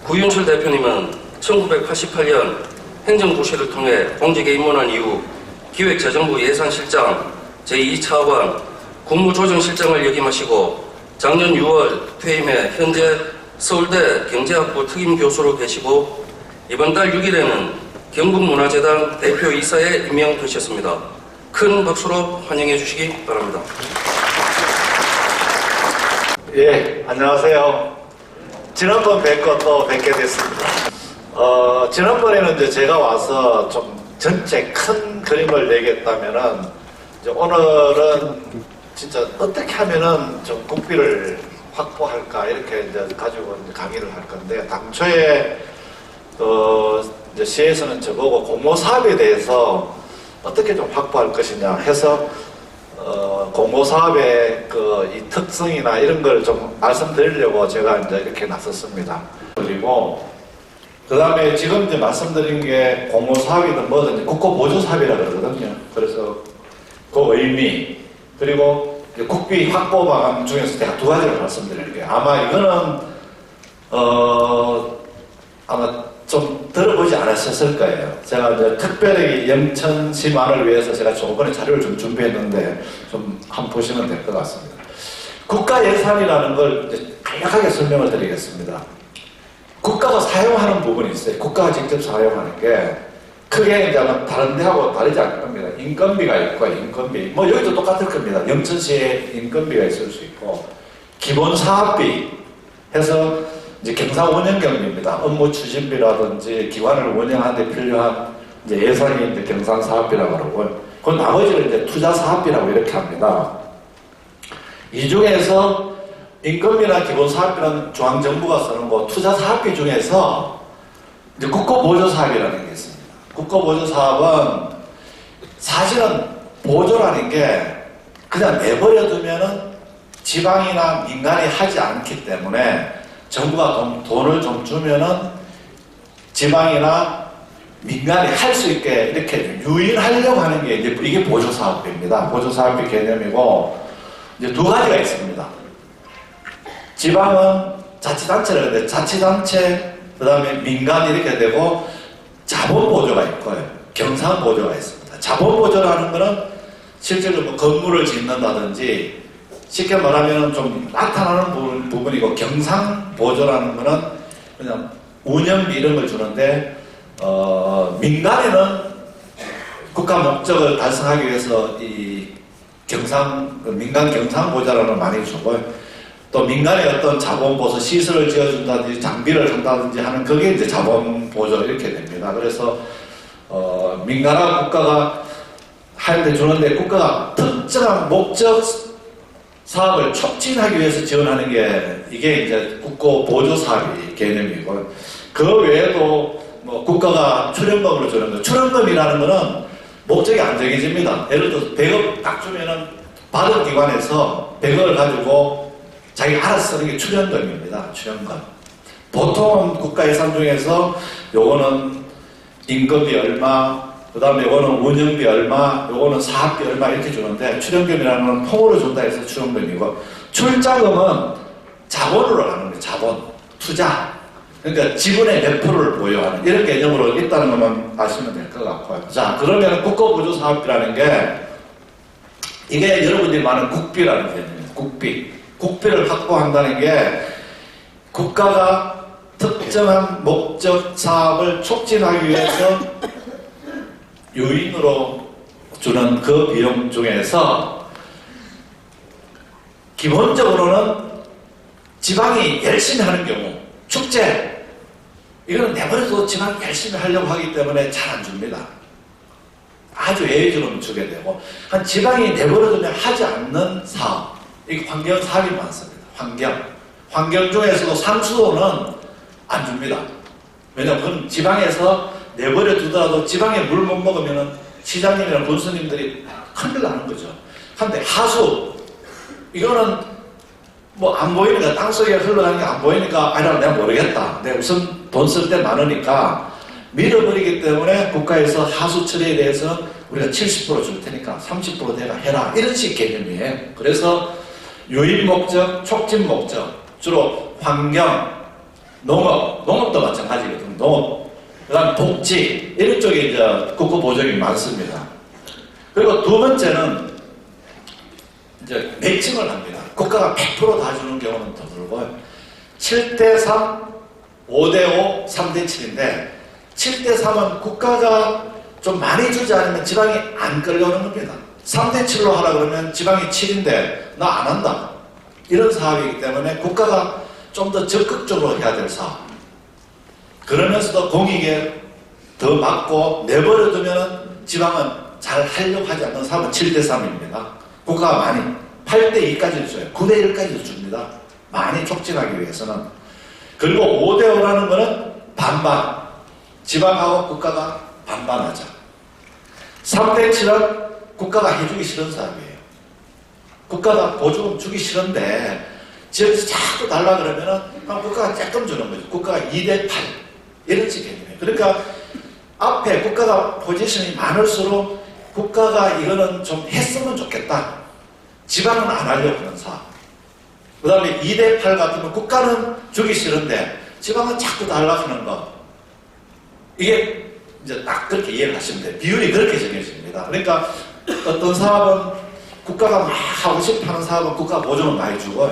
구윤철 대표님은 1988년 행정부시를 통해 공직에 입문한 이후 기획재정부 예산실장 제2차관 국무조정실장을 역임하시고 작년 6월 퇴임해 현재 서울대 경제학부 특임교수로 계시고 이번 달 6일에는 경북문화재단 대표이사에 임명되셨습니다. 큰 박수로 환영해 주시기 바랍니다. 예, 안녕하세요. 지난번 뵙고 또 뵙게 됐습니다. 지난번에는 이제 제가 와서 좀 전체 큰 그림을 내겠다면은 이제 오늘은 진짜 어떻게 하면은 좀 국비를 확보할까 이렇게 이제 가지고 이제 강의를 할 건데, 당초에 이제 시에서는 저보고 공모 사업에 대해서 어떻게 좀 확보할 것이냐 해서 공모 사업의 이 특성이나 이런 걸 좀 말씀드리려고 제가 이제 이렇게 나섰습니다. 그리고 그 다음에 지금 이제 말씀드린 게 공모 사업이든 뭐든 국고 보조 사업이라 그러거든요. 그래서 그 의미, 그리고 국비 확보 방안 중에서 제가 두 가지를 말씀드릴게요. 아마 이거는 아마 좀 들어보지 않으셨을 거예요. 제가 이제 특별히 영천시만을 위해서 제가 조금의 자료를 좀 준비했는데 좀 한번 보시면 될 것 같습니다. 국가 예산이라는 걸 이제 간략하게 설명을 드리겠습니다. 국가가 사용하는 부분이 있어요. 국가가 직접 사용하는 게 크게 이제 다른 데하고 다르지 않을 겁니다. 인건비가 있고, 인건비 뭐 여기도 똑같을 겁니다. 영천시에 인건비가 있을 수 있고, 기본 사업비 해서 이제 경상 운영경비입니다. 업무 추진비라든지 기관을 운영하는 데 필요한 이제 예산이 이제 경상 사업비라고 그러고, 그 나머지를 이제 투자 사업비라고 이렇게 합니다. 이 중에서 인건비나 기본 사업비는 중앙정부가 쓰는 거, 투자 사업비 중에서 이제 국고보조사업이라는 게 있습니다. 국고보조사업은 사실은 보조라는 게 그냥 내버려 두면은 지방이나 민간이 하지 않기 때문에 정부가 돈을 좀 주면은 지방이나 민간이 할 수 있게 이렇게 유인하려고 하는 게 이게 보조사업입니다. 보조사업비 개념이고, 이제 두 가지가 있습니다. 지방은 자치단체를 하는데 자치단체, 그 다음에 민간 이렇게 되고 자본보조가 있고요. 경상보조가 있습니다. 자본보조라는 거는 실제로 뭐 건물을 짓는다든지 쉽게 말하면 좀 나타나는 부분이고, 경상보조라는 거는 그냥 운영비 이런 걸 주는데, 민간에는 국가 목적을 달성하기 위해서 이 민간 경상보조라는 많이 주고, 또 민간의 어떤 자본보조 시설을 지어준다든지 장비를 한다든지 하는 그게 이제 자본보조 이렇게 됩니다. 그래서 민간하고 국가가 하는데 주는데, 국가가 특정한 목적 사업을 촉진하기 위해서 지원하는 게 이게 이제 국고보조 사업의 개념이고, 그 외에도 뭐 국가가 출연금을 주는 거, 출연금이라는 거는 목적이 안 정해집니다. 예를 들어서 100억 딱 주면은 받은 기관에서 100억을 가지고 자기가 알아서 쓰는 게 출연금입니다. 출연금. 보통은 국가 예산 중에서 요거는 임금비 얼마, 그 다음에 요거는 운영비 얼마, 요거는 사업비 얼마 이렇게 주는데, 출연금이라는 건 통으로 준다 해서 출연금이고, 출자금은 자본으로 하는 거예요. 자본, 투자. 그러니까 지분의 몇 프로를 보유하는 이런 개념으로 있다는 것만 아시면 될 것 같고요. 자, 그러면 국고보조사업비라는 게 이게 여러분들이 말하는 국비라는 개념이에요. 국비. 국비를 확보한다는 게 국가가 특정한 목적 사업을 촉진하기 위해서 요인으로 주는 그 비용 중에서 기본적으로는 지방이 열심히 하는 경우, 축제 이거는 내버려도 지방이 열심히 하려고 하기 때문에 잘 안 줍니다. 아주 예외적으로 주게 되고, 한 지방이 내버려두면 하지 않는 사업, 이게 환경 사업이 많습니다. 환경 중에서도 상수도는 안 줍니다. 왜냐하면 그건 지방에서 내버려 두더라도 지방에 물 못 먹으면 시장님이나 군수님들이 큰일 나는 거죠. 근데 하수, 이거는 뭐 안 보이니까, 땅속에 흘러가는 게 안 보이니까, 아니라 내가 모르겠다. 내가 우선 돈 쓸 때 많으니까 밀어버리기 때문에 국가에서 하수 처리에 대해서 우리가 70% 줄 테니까 30% 내가 해라. 이런 식 개념이에요. 그래서 유인 목적, 촉진 목적, 주로 환경, 농업도 마찬가지거든요. 농업, 그다음 복지 이런 쪽에 이제 국고 보조금이 많습니다. 그리고 두 번째는 이제 매칭을 합니다. 국가가 100% 다 주는 경우는 드물고요. 7대3, 5대5, 3대7인데 7대3은 국가가 좀 많이 주지 않으면 지방이 안 끌려오는 겁니다. 3대7로 하라 그러면 지방이 7인데 나 안 한다. 이런 사업이기 때문에 국가가 좀 더 적극적으로 해야 될 사업. 그러면서도 공익에 더 맞고 내버려두면 지방은 잘 하려고 하지 않는 사업은 7대3입니다. 국가가 많이 8대2까지 줘요. 9대1까지도 줍니다. 많이 촉진하기 위해서는. 그리고 5대5라는 거는 반반. 지방하고 국가가 반반하자. 3대7은 국가가 해주기 싫은 사업이에요. 국가가 보조금 주기 싫은데 지역에서 자꾸 달라 그러면은 그냥 국가가 조금 주는 거죠. 국가가 2대8 이런 식이에요. 그러니까 앞에 국가가 포지션이 많을수록 국가가 이거는 좀 했으면 좋겠다. 지방은 안 하려고 하는 사업. 그 다음에 2대8 같으면 국가는 주기 싫은데 지방은 자꾸 달라 하는 거. 이게 이제 딱 그렇게 이해를 하시면 돼요. 비율이 그렇게 정해집니다. 그러니까 어떤 사업은 국가가 막 하고 싶어 하는 사업은 국가가 보조금 많이 주고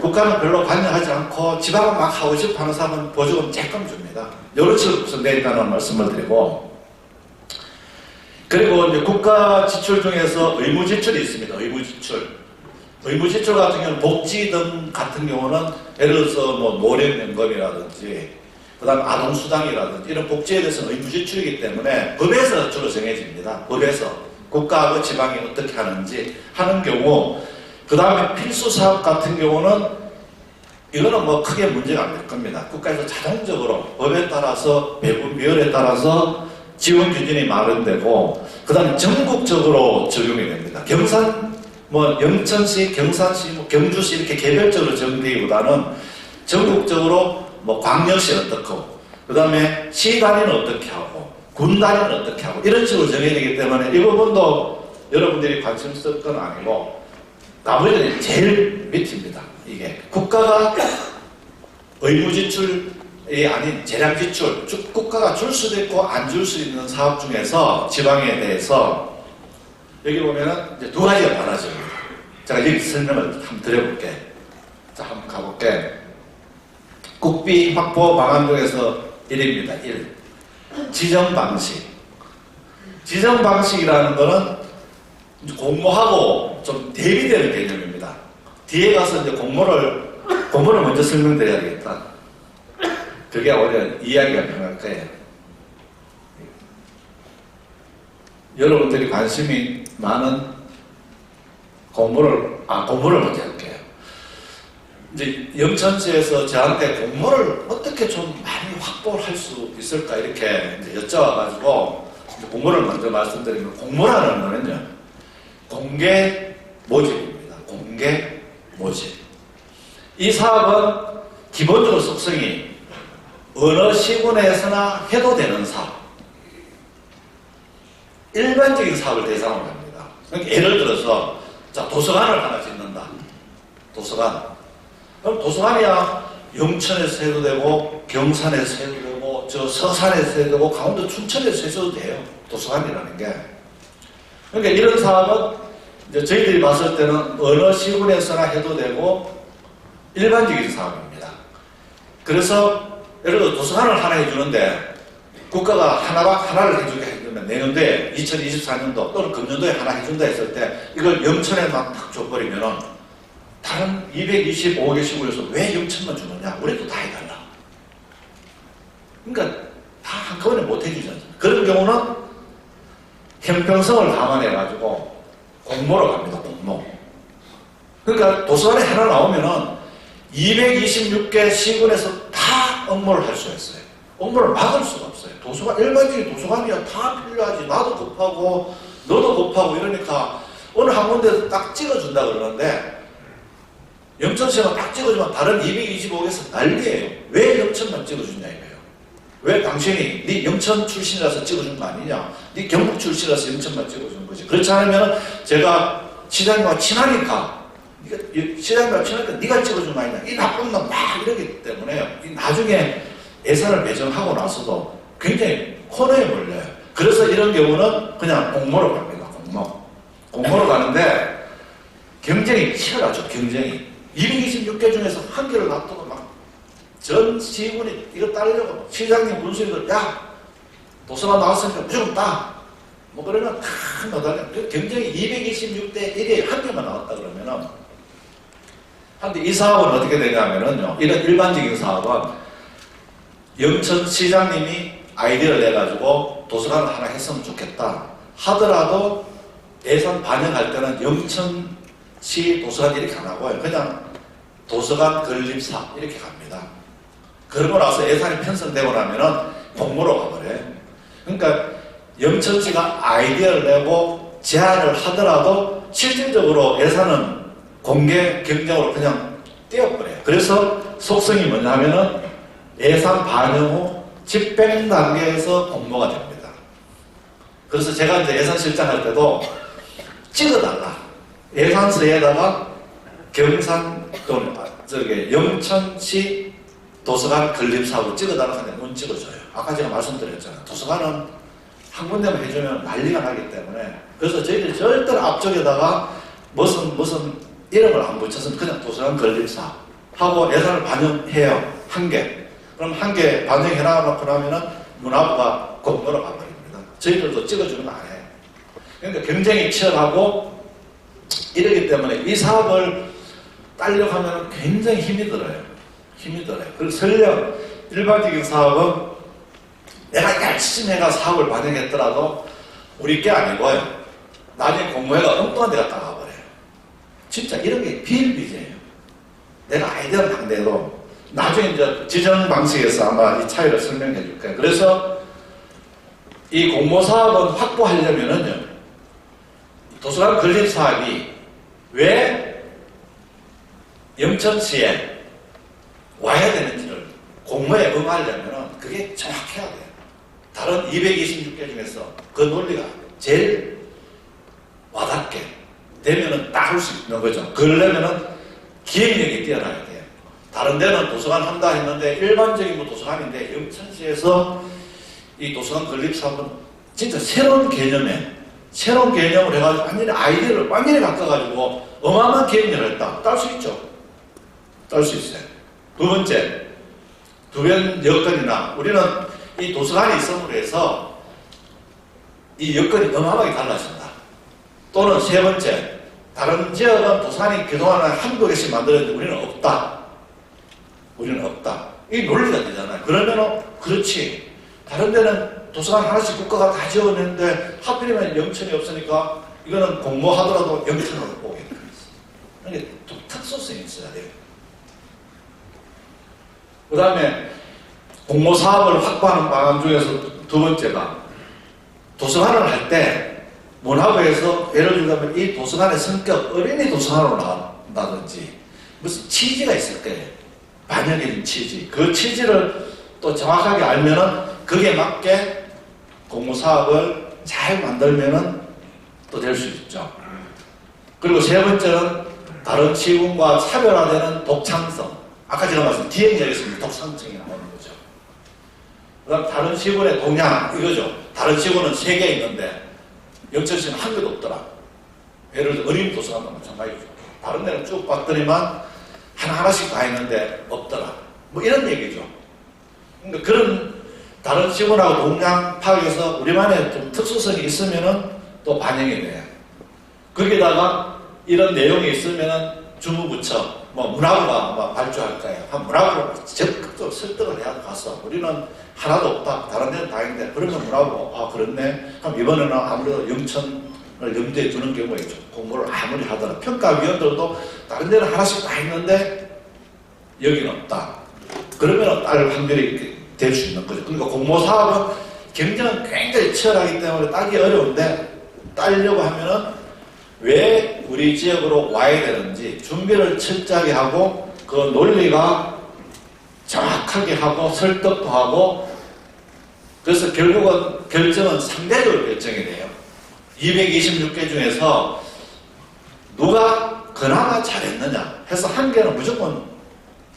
국가는 별로 관여하지 않고 지방은 막 하고 싶어 하는 사업은 보조금 조금 줍니다. 이런 식으로 구성되어 말씀을 드리고 그리고 이제 국가 지출 중에서 의무 지출이 있습니다. 의무 지출. 의무 지출 같은 경우는 복지 등 같은 경우는 예를 들어서 뭐 노령연금이라든지 그다음 아동수당이라든지 이런 복지에 대해서는 의무 지출이기 때문에 법에서 주로 정해집니다. 법에서 국가하고 지방이 어떻게 하는지 하는 경우 그 다음에 필수 사업 같은 경우는 이거는 뭐 크게 문제가 안 될 겁니다. 국가에서 자동적으로 법에 따라서 배분비율에 따라서 지원 기준이 마련되고 그 다음에 전국적으로 적용이 됩니다. 경산 뭐 영천시, 경산시, 뭐 경주시 이렇게 개별적으로 적용되기보다는 전국적으로 뭐 광역시 어떻고 그 다음에 시 단위는 어떻게 하고 군 단위는 어떻게 하고 이런 식으로 정해야 되기 때문에 이 부분도 여러분들이 관심 있을 건 아니고 나머지는 제일 밑입니다. 이게 국가가 의무 지출이 아닌 재량 지출, 국가가 줄 수도 있고 안 줄 수 있는 사업 중에서 지방에 대해서 여기 보면은 이제 두 가지가 많아집니다. 제가 여기 설명을 한번 드려볼게. 자, 한번 가볼게. 국비 확보 방안 중에서 1입니다. 1. 지정 방식. 지정 방식이라는 거는 공모하고 좀 대비되는 개념입니다. 뒤에 가서 이제 공모를 먼저 설명드려야 되겠다. 그게 오히려 이야기가 편할 거예요. 여러분들이 관심이 많은 공모를 먼저 할게요. 이제 영천시에서 저한테 공모를 어떻게 좀 많이 확보를 할 수 있을까 이렇게 이제 여쭤와가지고 공모를 먼저 말씀드리면 공모라는 거는요. 공개 모집입니다. 공개 모집. 이 사업은 기본적으로 속성이 어느 시군에서나 해도 되는 사업. 일반적인 사업을 대상으로 합니다. 그러니까 예를 들어서 자, 도서관을 하나 짓는다. 도서관. 그럼 도서관이야 영천에서 해도 되고 경산에서 해도 되고 저 서산에서 해도 되고 강원도 춘천에서 해도 돼요. 도서관이라는 게. 그러니까 이런 사업은 이제 저희들이 봤을 때는 어느 시군에서나 해도 되고 일반적인 사업입니다. 그래서 예를 들어 도서관을 하나 해주는데 국가가 하나를 해주게 해주면 내년도에 2024년도 또는 금년도에 하나 해준다 했을 때 이걸 영천에만 딱 줘버리면은 다른 225개 시군에서 왜 영천만 주느냐? 우리도 다 해달라. 그러니까 다 한꺼번에 못 해주지 않습니까? 그런 경우는 형평성을 감안해가지고 공모로 갑니다. 공모. 그러니까 도서관에 하나 나오면은 226개 시군에서 다 업무를 할 수가 있어요. 업무를 막을 수가 없어요. 도서관, 일반적인 도서관이야 다 필요하지. 나도 급하고 너도 급하고 이러니까 어느 한 군데서 딱 찍어준다 그러는데 영천시가 딱 찍어주면 다른 225개에서 난리예요. 왜 영천만 찍어주냐 이거예요. 왜 당신이 네 영천 출신이라서 찍어준 거 아니냐? 네 경북 출신이라서 영천만 찍어준 거지. 그렇지 않으면 제가 시장님과 친하니까 시장님 치니까 네가 찍어준 거 아니냐, 이 나쁜 놈 막 이러기 때문에 나중에 예산을 배정하고 나서도 굉장히 코너에 몰려요. 그래서 이런 경우는 그냥 공모로 갑니다. 공모로 가는데 경쟁이 치열하죠. 경쟁이 226개 중에서 한 개를 놔두고 막 전 시군이 이거 따려고 시장님 문수인들 야 도서관 나왔으니까 무조건 따 뭐 그러면 큰 노달려. 경쟁이 226대 1에 한 개만 나왔다 그러면은 한데 이 사업은 어떻게 되냐면은요, 이런 일반적인 사업은 영천 시장님이 아이디어를 내가지고 도서관을 하나 했으면 좋겠다 하더라도 예산 반영할 때는 영천시 도서관 이렇게 안 하고요. 그냥 도서관 건립사 이렇게 갑니다. 그러고 나서 예산이 편성되고 나면은 공모로 가버려요. 그러니까 영천시가 아이디어를 내고 제안을 하더라도 실질적으로 예산은 공개 경쟁으로 그냥 떼어버려요. 그래서 속성이 뭐냐 하면은 예산 반영 후 집행 단계에서 공모가 됩니다. 그래서 제가 이제 예산실장 할 때도 찍어달라. 예산서에다가 경산 또는 영천시 도서관 건립사업을 찍어달라 하는데 못 찍어줘요. 아까 제가 말씀드렸잖아요. 도서관은 한 군데만 해주면 난리가 나기 때문에. 그래서 저희들이 절대로 앞쪽에다가 무슨 이름을 안 붙여서 그냥 도서관 건립사 하고 예산을 반영해요. 한 개. 그럼 한 개 반영해 놔놓고 나면은 문화부가 공모로 가버립니다. 저희들도 찍어주는 거 아니에요. 그러니까 경쟁이 치열하고 이러기 때문에 이 사업을 따려고 하면 굉장히 힘이 들어요. 힘이 들어요. 그리고 설령 일반적인 사업은 내가 열심히 해가 사업을 반영했더라도 우리 게 아니고요. 나중에 공모회가 엉뚱한 데 갔다 가버려요. 진짜 이런 게 비일비재예요. 내가 아이디어를 당대도 나중에 이제 지정 방식에서 아마 이 차이를 설명해 줄 거예요. 그래서 이 공모 사업은 확보하려면은요, 도서관 건립 사업이 왜 영천시에 와야 되는지를 공모에 응하려면은 그게 정확해야 돼요. 다른 226개 중에서 그 논리가 제일 와닿게 되면은 딱 할 수 있는 거죠. 그러려면은 기획력이 뛰어나야 돼요. 다른 데는 도서관 한다 했는데 일반적인 도서관인데 영천시에서 이 도서관 건립 사업은 진짜 새로운 개념을 해가지고 완전히 아이디어를 완전히 바꿔가지고 어마어마한 기획력을 했다. 딸 수 있죠. 딸 수 있어요. 두 번째, 주변 여건이나 우리는 이 도서관이 있음으로 해서 이 여건이 어마어마하게 달라진다. 또는 세 번째, 다른 지역은 도서관이 그동안은 한두 개씩 만들었는데 우리는 없다. 우리는 없다. 이 논리가 되잖아요. 그러면은 그렇지. 다른 데는 도서관 하나씩 국가가 다 지어냈는데 하필이면 영천이 없으니까 이거는 공모하더라도 영천으로 오게 되어 있어요. 그러니까 좀 특수성이 있어야 돼요. 그 다음에 공모 사업을 확보하는 방안 중에서 두 번째가 도서관을 할 때 문화부에서 예를 들자면 이 도서관의 성격 어린이 도서관으로 나온다든지 무슨 취지가 있을 거예요. 반영적인 취지. 그 취지를 또 정확하게 알면은 그게 맞게 공모 사업을 잘 만들면은 또 될 수 있죠. 그리고 세 번째는 다른 시군과 차별화되는 독창성. 아까 제가 말씀 기획력에서 독창성이 나오는 거죠. 그 다음 다른 시군의 동향 이거죠. 다른 시군은 3개 있는데 영천시는 한 개도 없더라. 예를 들어 어린이 도서관도 마찬가지죠. 다른 데는 쭉 봤더니만 하나하나씩 다 있는데 없더라. 뭐 이런 얘기죠. 그러니까 그런 다른 시군하고 동향 파악해서 우리만의 좀 특수성이 있으면은 또 반영이 돼요. 거기다가 이런 내용이 있으면은 주무부처, 뭐 문화부가 뭐 발주할 거예요. 한 문화부로 적극적으로 설득을 해야 가서 우리는 하나도 없다. 다른 데는 다 있는데 그러면 문화부 아 그렇네. 그럼 이번에는 아무래도 영천을 염두에 두는 경우가 있죠. 공부를 아무리 하더라. 평가위원들도 다른 데는 하나씩 다 있는데 여기는 없다. 그러면 딸 확률이 될 수 있는 거죠. 그러니까 공모 사업은 경쟁은 굉장히 치열하기 때문에 따기 어려운데 따려고 하면은 왜 우리 지역으로 와야 되는지 준비를 철저하게 하고 그 논리가 정확하게 하고 설득도 하고 그래서 결국은 결정은 상대적으로 결정이 돼요. 226개 중에서 누가 그나마 잘했느냐 해서 한 개는 무조건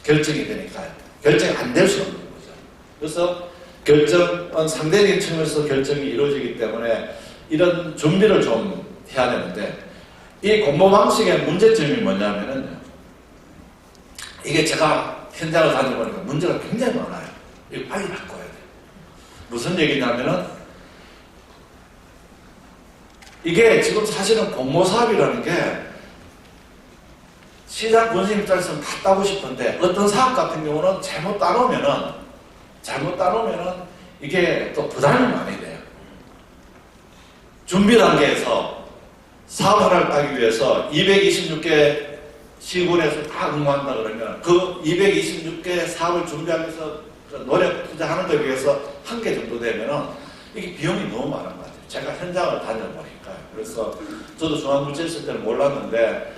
결정이 되니까요. 결정이 안 될 수 없는 거죠. 그래서 결정은 상대적인 측면에서 결정이 이루어지기 때문에 이런 준비를 좀 해야 되는데, 이 공모 방식의 문제점이 뭐냐면은, 이게 제가 현장을 다녀보니까 문제가 굉장히 많아요. 이거 빨리 바꿔야 돼요. 무슨 얘기냐면은, 이게 지금 사실은 공모 사업이라는 게 시장 본인 입장에서는 다 따고 싶은데, 어떤 사업 같은 경우는 잘못 따놓으면은 이게 또 부담이 많이 돼요. 준비 단계에서 사업 하나를 따기 위해서 226개 시군에서 다 응모한다 그러면 그 226개 사업을 준비하기 위해서 노력 투자하는 것에 비해서 한 개 정도 되면은 이게 비용이 너무 많은 것 같아요. 제가 현장을 다녀보니까요. 그래서 저도 중앙부채 있을 때는 몰랐는데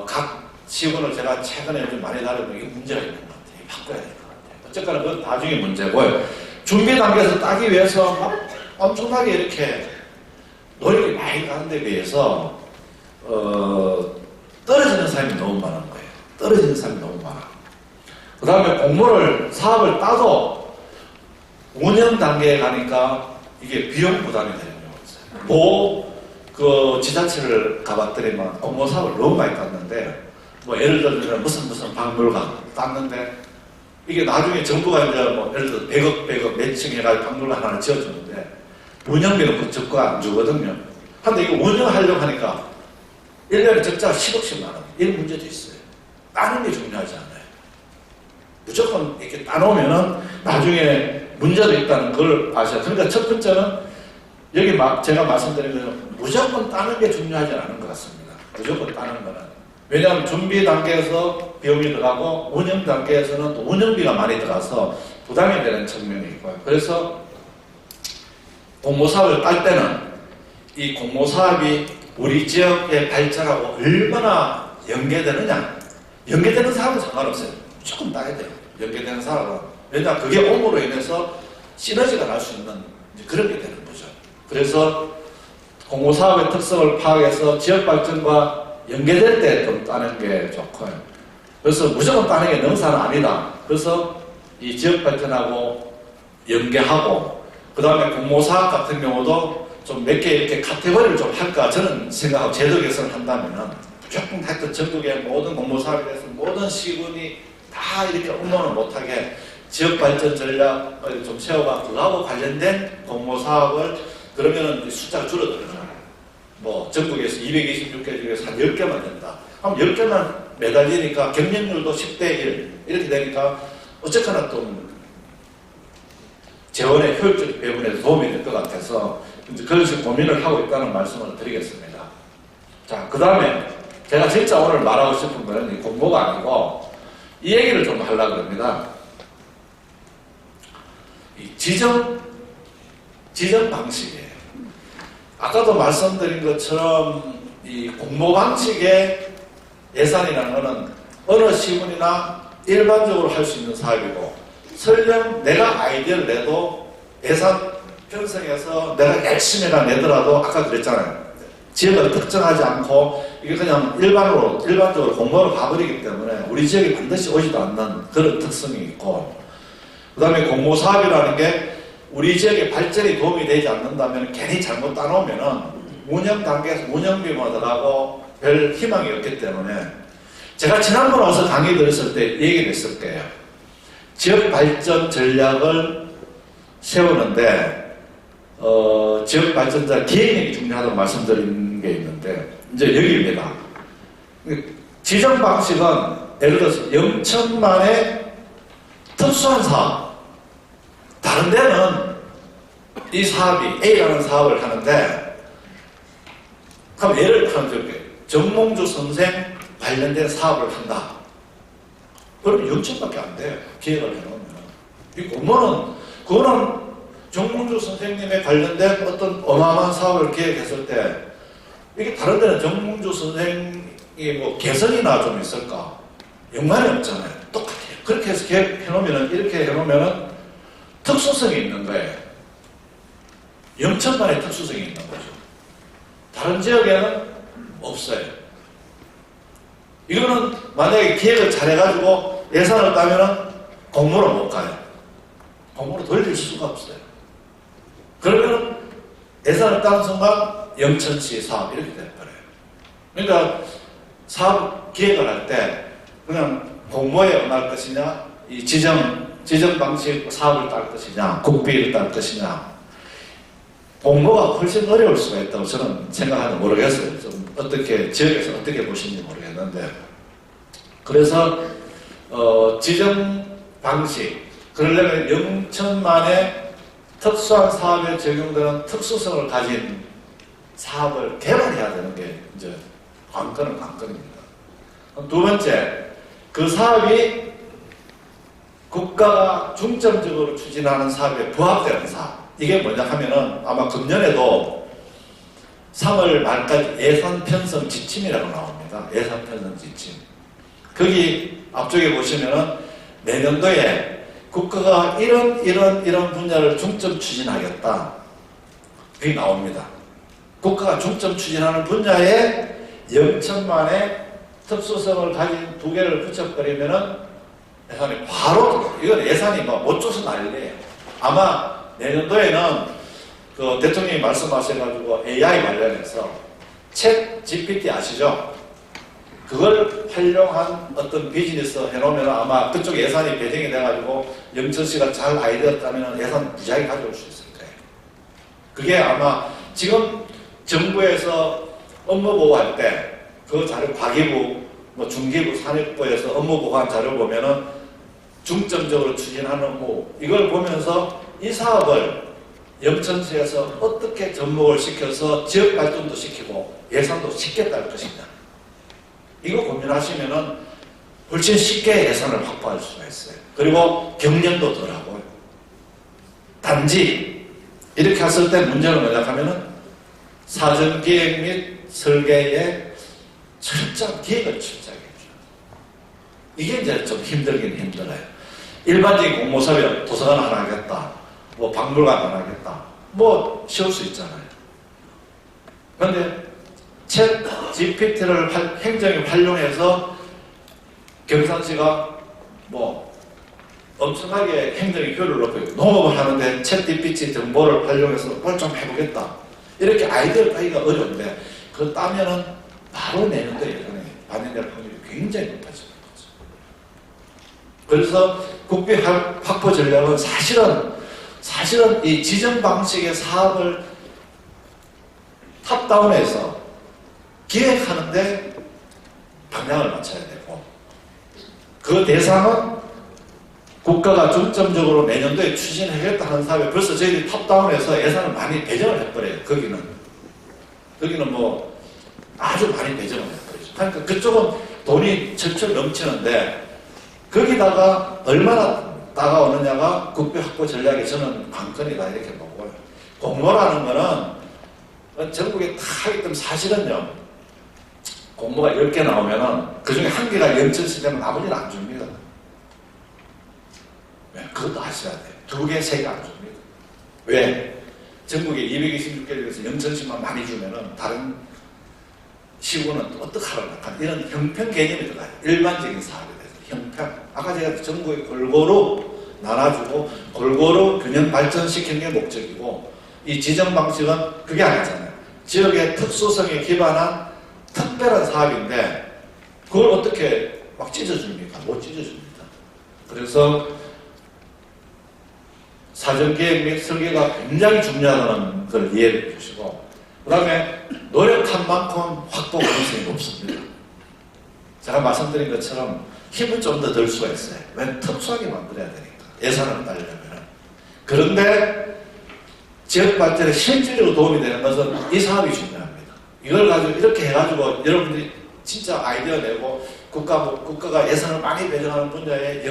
각 시군을 제가 최근에 좀 많이 다녀보면 이게 문제가 있는 것 같아요. 바꿔야 될 것 같아요. 어쨌거나 그건 나중에 문제고요. 준비 단계에서 따기 위해서 막 엄청나게 이렇게 노력이 많이 가는 데 비해서 떨어지는 사람이 너무 많은 거예요. 떨어지는 사람이 너무 많아. 그 다음에 공모를 사업을 따도 운영 단계에 가니까 이게 비용 부담이 되는 경우가 있어요. 그 지자체를 가봤더니만 공모 사업을 너무 많이 땄는데, 뭐 예를 들면 무슨 박물관 땄는데, 이게 나중에 정부가 이제 뭐 예를 들어 100억 몇 층 해가지고 박물관 하나 지어주는데 운영비는 그 적고 안 주거든요. 근데 이거 운영하려고 하니까 1년에 적자가 10억씩 나는 이런 문제도 있어요. 따는 게 중요하지 않아요. 무조건 이렇게 따놓으면은 나중에 문제도 있다는 걸 아셔야 돼요. 그러니까 첫 번째는 여기 제가 말씀드린 것은 무조건 따는 게 중요하지 않은 것 같습니다. 무조건 따는 거는. 왜냐하면 준비 단계에서 비용이 들어가고 운영 단계에서는 또 운영비가 많이 들어가서 부담이 되는 측면이 있고요. 그래서 공모사업을 딸 때는 이 공모사업이 우리 지역의 발전하고 얼마나 연계되느냐. 연계되는 사업은 상관없어요. 조금 따야 돼요. 연계되는 사업은. 왜냐하면 그게 옴으로 인해서 시너지가 날 수 있는 그런 게 되는 거죠. 그래서 공모사업의 특성을 파악해서 지역 발전과 연계될 때 좀 따는 게 좋고요. 그래서 무조건 따는 게 능사는 아니다. 그래서 이 지역 발전하고 연계하고, 그 다음에 공모사업 같은 경우도 좀 몇 개 이렇게 카테고리를 좀 할까 저는 생각하고 제도 개선을 한다면은 무조건 하여튼 전국의 모든 공모사업에 대해서 모든 시군이 다 이렇게 응모를 못하게 지역 발전 전략을 좀 세워가 그하고 관련된 공모사업을, 그러면은 숫자가 줄어들잖아요. 뭐 전국에서 226개 중에서 한 10개만 된다. 그럼 10개만 매달리니까 경쟁률도 10대 1 이렇게 되니까 어쨌거나 좀 재원의 효율적 배분에 도움이 될 것 같아서 이제 그런 식으로 고민을 하고 있다는 말씀을 드리겠습니다. 자, 그 다음에 제가 진짜 오늘 말하고 싶은 거는 이 공모가 아니고 이 얘기를 좀 하려고 합니다. 이 지정 방식이에요. 아까도 말씀드린 것처럼 이 공모 방식의 예산이라는 것은 어느 시군이나 일반적으로 할 수 있는 사업이고, 설령 내가 아이디어를 내도 예산 편성해서 내가 열심히 내더라도 아까 그랬잖아요. 지역을 특정하지 않고 이게 그냥 일반적으로 공모로 가버리기 때문에 우리 지역에 반드시 오지도 않는 그런 특성이 있고, 그 다음에 공모 사업이라는 게 우리 지역의 발전에 도움이 되지 않는다면 괜히 잘못 따놓으면은 운영 단계에서 운영비만 들어가고 별 희망이 없기 때문에, 제가 지난번에 와서 강의 들었을 때 얘기를 했을 거예요. 지역 발전 전략을 세우는데 지역 발전자 기획력이 중요하다고 말씀드린 게 있는데, 이제 여기입니다. 지정 방식은 예를 들어서 영천만의 특수한 사업, 다른 데는 이 사업이 A라는 사업을 하는데, 그럼 예를 들면 정몽주 선생 관련된 사업을 한다. 그러면 영천밖에 안 돼요. 기획을 해놓으면. 이 공모는 그거는 정몽주 선생님에 관련된 어떤 어마어마한 사업을 기획했을 때, 이게 다른 데는 정몽주 선생이 뭐 개성이나 좀 있을까? 연관이 없잖아요. 똑같아요. 그렇게 해서 기획해놓으면, 이렇게 해놓으면 특수성이 있는 거예요. 영천만의 특수성이 있는 거죠. 다른 지역에는 없어요. 이거는 만약에 기획을 잘해가지고 예산을 따면은 공모를 못 가요. 공모를 돌릴 수가 없어요. 그러면 예산을 따는 순간 영천시 사업 이렇게 돼버려요. 그러니까 사업 기획을 할 때 그냥 공모에 응할 것이냐, 이 지정 방식 사업을 딸 것이냐, 국비를 딸 것이냐, 공모가 훨씬 어려울 수가 있다고 저는 생각하는데 모르겠어요. 좀 어떻게 지역에서 어떻게 보시는지 모르겠는데, 그래서 지정 방식 그러려면 영천만의 특수한 사업에 적용되는 특수성을 가진 사업을 개발해야 되는 게 이제 관건입니다. 두 번째, 그 사업이 국가가 중점적으로 추진하는 사업에 부합되는 사업. 이게 뭐냐 하면은 아마 금년에도 3월 말까지 예산 편성 지침이라고 나옵니다. 예산 편성 지침. 거기 앞쪽에 보시면은 내년도에 국가가 이런 분야를 중점 추진하겠다. 그게 나옵니다. 국가가 중점 추진하는 분야에 영천만의 특수성을 가진 두 개를 붙여버리면은 예산이 바로, 이건 예산이 못 줘서 난리예요. 아마 내년도에는 그 대통령이 말씀하셔가지고 AI 관련해서 챗 GPT 아시죠? 그걸 활용한 어떤 비즈니스 해놓으면 아마 그쪽 예산이 배정이 돼가지고 영천시가 잘 아이디어 따면 예산 무지하게 가져올 수 있을 거예요. 그게 아마 지금 정부에서 업무 보고할 때 그 자료 과기부, 중기부, 산업부에서 업무 보고한 자료 보면은 중점적으로 추진하는 업무, 이걸 보면서 이 사업을 영천시에서 어떻게 접목을 시켜서 지역 발전도 시키고 예산도 쉽게 딸 것이냐, 이거 고민하시면은 훨씬 쉽게 예산을 확보할 수가 있어요. 그리고 경련도 덜하고요. 단지 이렇게 했을 때 문제는 뭐냐 하면은 사전기획 및 설계에 철저한 기획을 철저하게 해줘요. 이게 이제 좀 힘들긴 힘들어요. 일반적인 공모사업이 도서관 하나 하겠다, 박물관 하나 하겠다, 쉬울 수 있잖아요. 그런데 챗 GPT를 행정에 활용해서 경상시가 엄청나게 행정의 효율을 높여요. 농업을 하는데 챗 GPT 정보를 활용해서 뭘 좀 해보겠다, 이렇게 아이디어를 따기가 어려운데 그거 따면은 바로 내년도 예산에 반영될 확률이 굉장히 높아지는 거죠. 그래서 국비 확보 전략은 사실은 이 지정 방식의 사업을 탑다운해서 기획하는데 방향을 맞춰야 되고, 그 대상은 국가가 중점적으로 내년도에 추진하겠다 하는 사업에 벌써 저희들이 탑다운해서 예산을 많이 배정을 해버려요. 거기는 아주 많이 배정을 해버리죠. 그러니까 그쪽은 돈이 철철 넘치는데 거기다가 얼마나 다가오느냐가 국비 확보 전략에 저는 관건이다 이렇게 보고요. 공모라는 거는 전국에 다 하기 때문에 사실은요, 공모가 10개 나오면은 그 중에 1개가 영천시 되면 나머지는 안 줍니다. 그것도 아셔야 돼요. 2개, 3개 안 줍니다. 왜? 전국에 226개 중에서 영천시만 많이 주면은 다른 시군은 또 어떡하려나, 이런 형평 개념이 들어가요. 일반적인 사업에 대해서 형평. 아까 제가 전국에 골고루 나눠주고 골고루 균형 발전시키는 게 목적이고, 이 지정 방식은 그게 아니잖아요. 지역의 특수성에 기반한 특별한 사업인데 그걸 어떻게 막 찢어줍니까? 못 찢어줍니다. 그래서 사전계획 및 설계가 굉장히 중요하다는 걸 이해해 주시고, 그 다음에 노력한 만큼 확보 가능성이 높습니다. 제가 말씀드린 것처럼 힘을 좀 더 들 수가 있어요. 왜? 특수하게 만들어야 되니까, 예산을 따려면. 그런데 지역 발전에 실질적으로 도움이 되는 것은 이 사업이 중요합니다. 이걸 가지고 이렇게 해가지고 여러분들이 진짜 아이디어 내고 국가가 예산을 많이 배정하는 분야에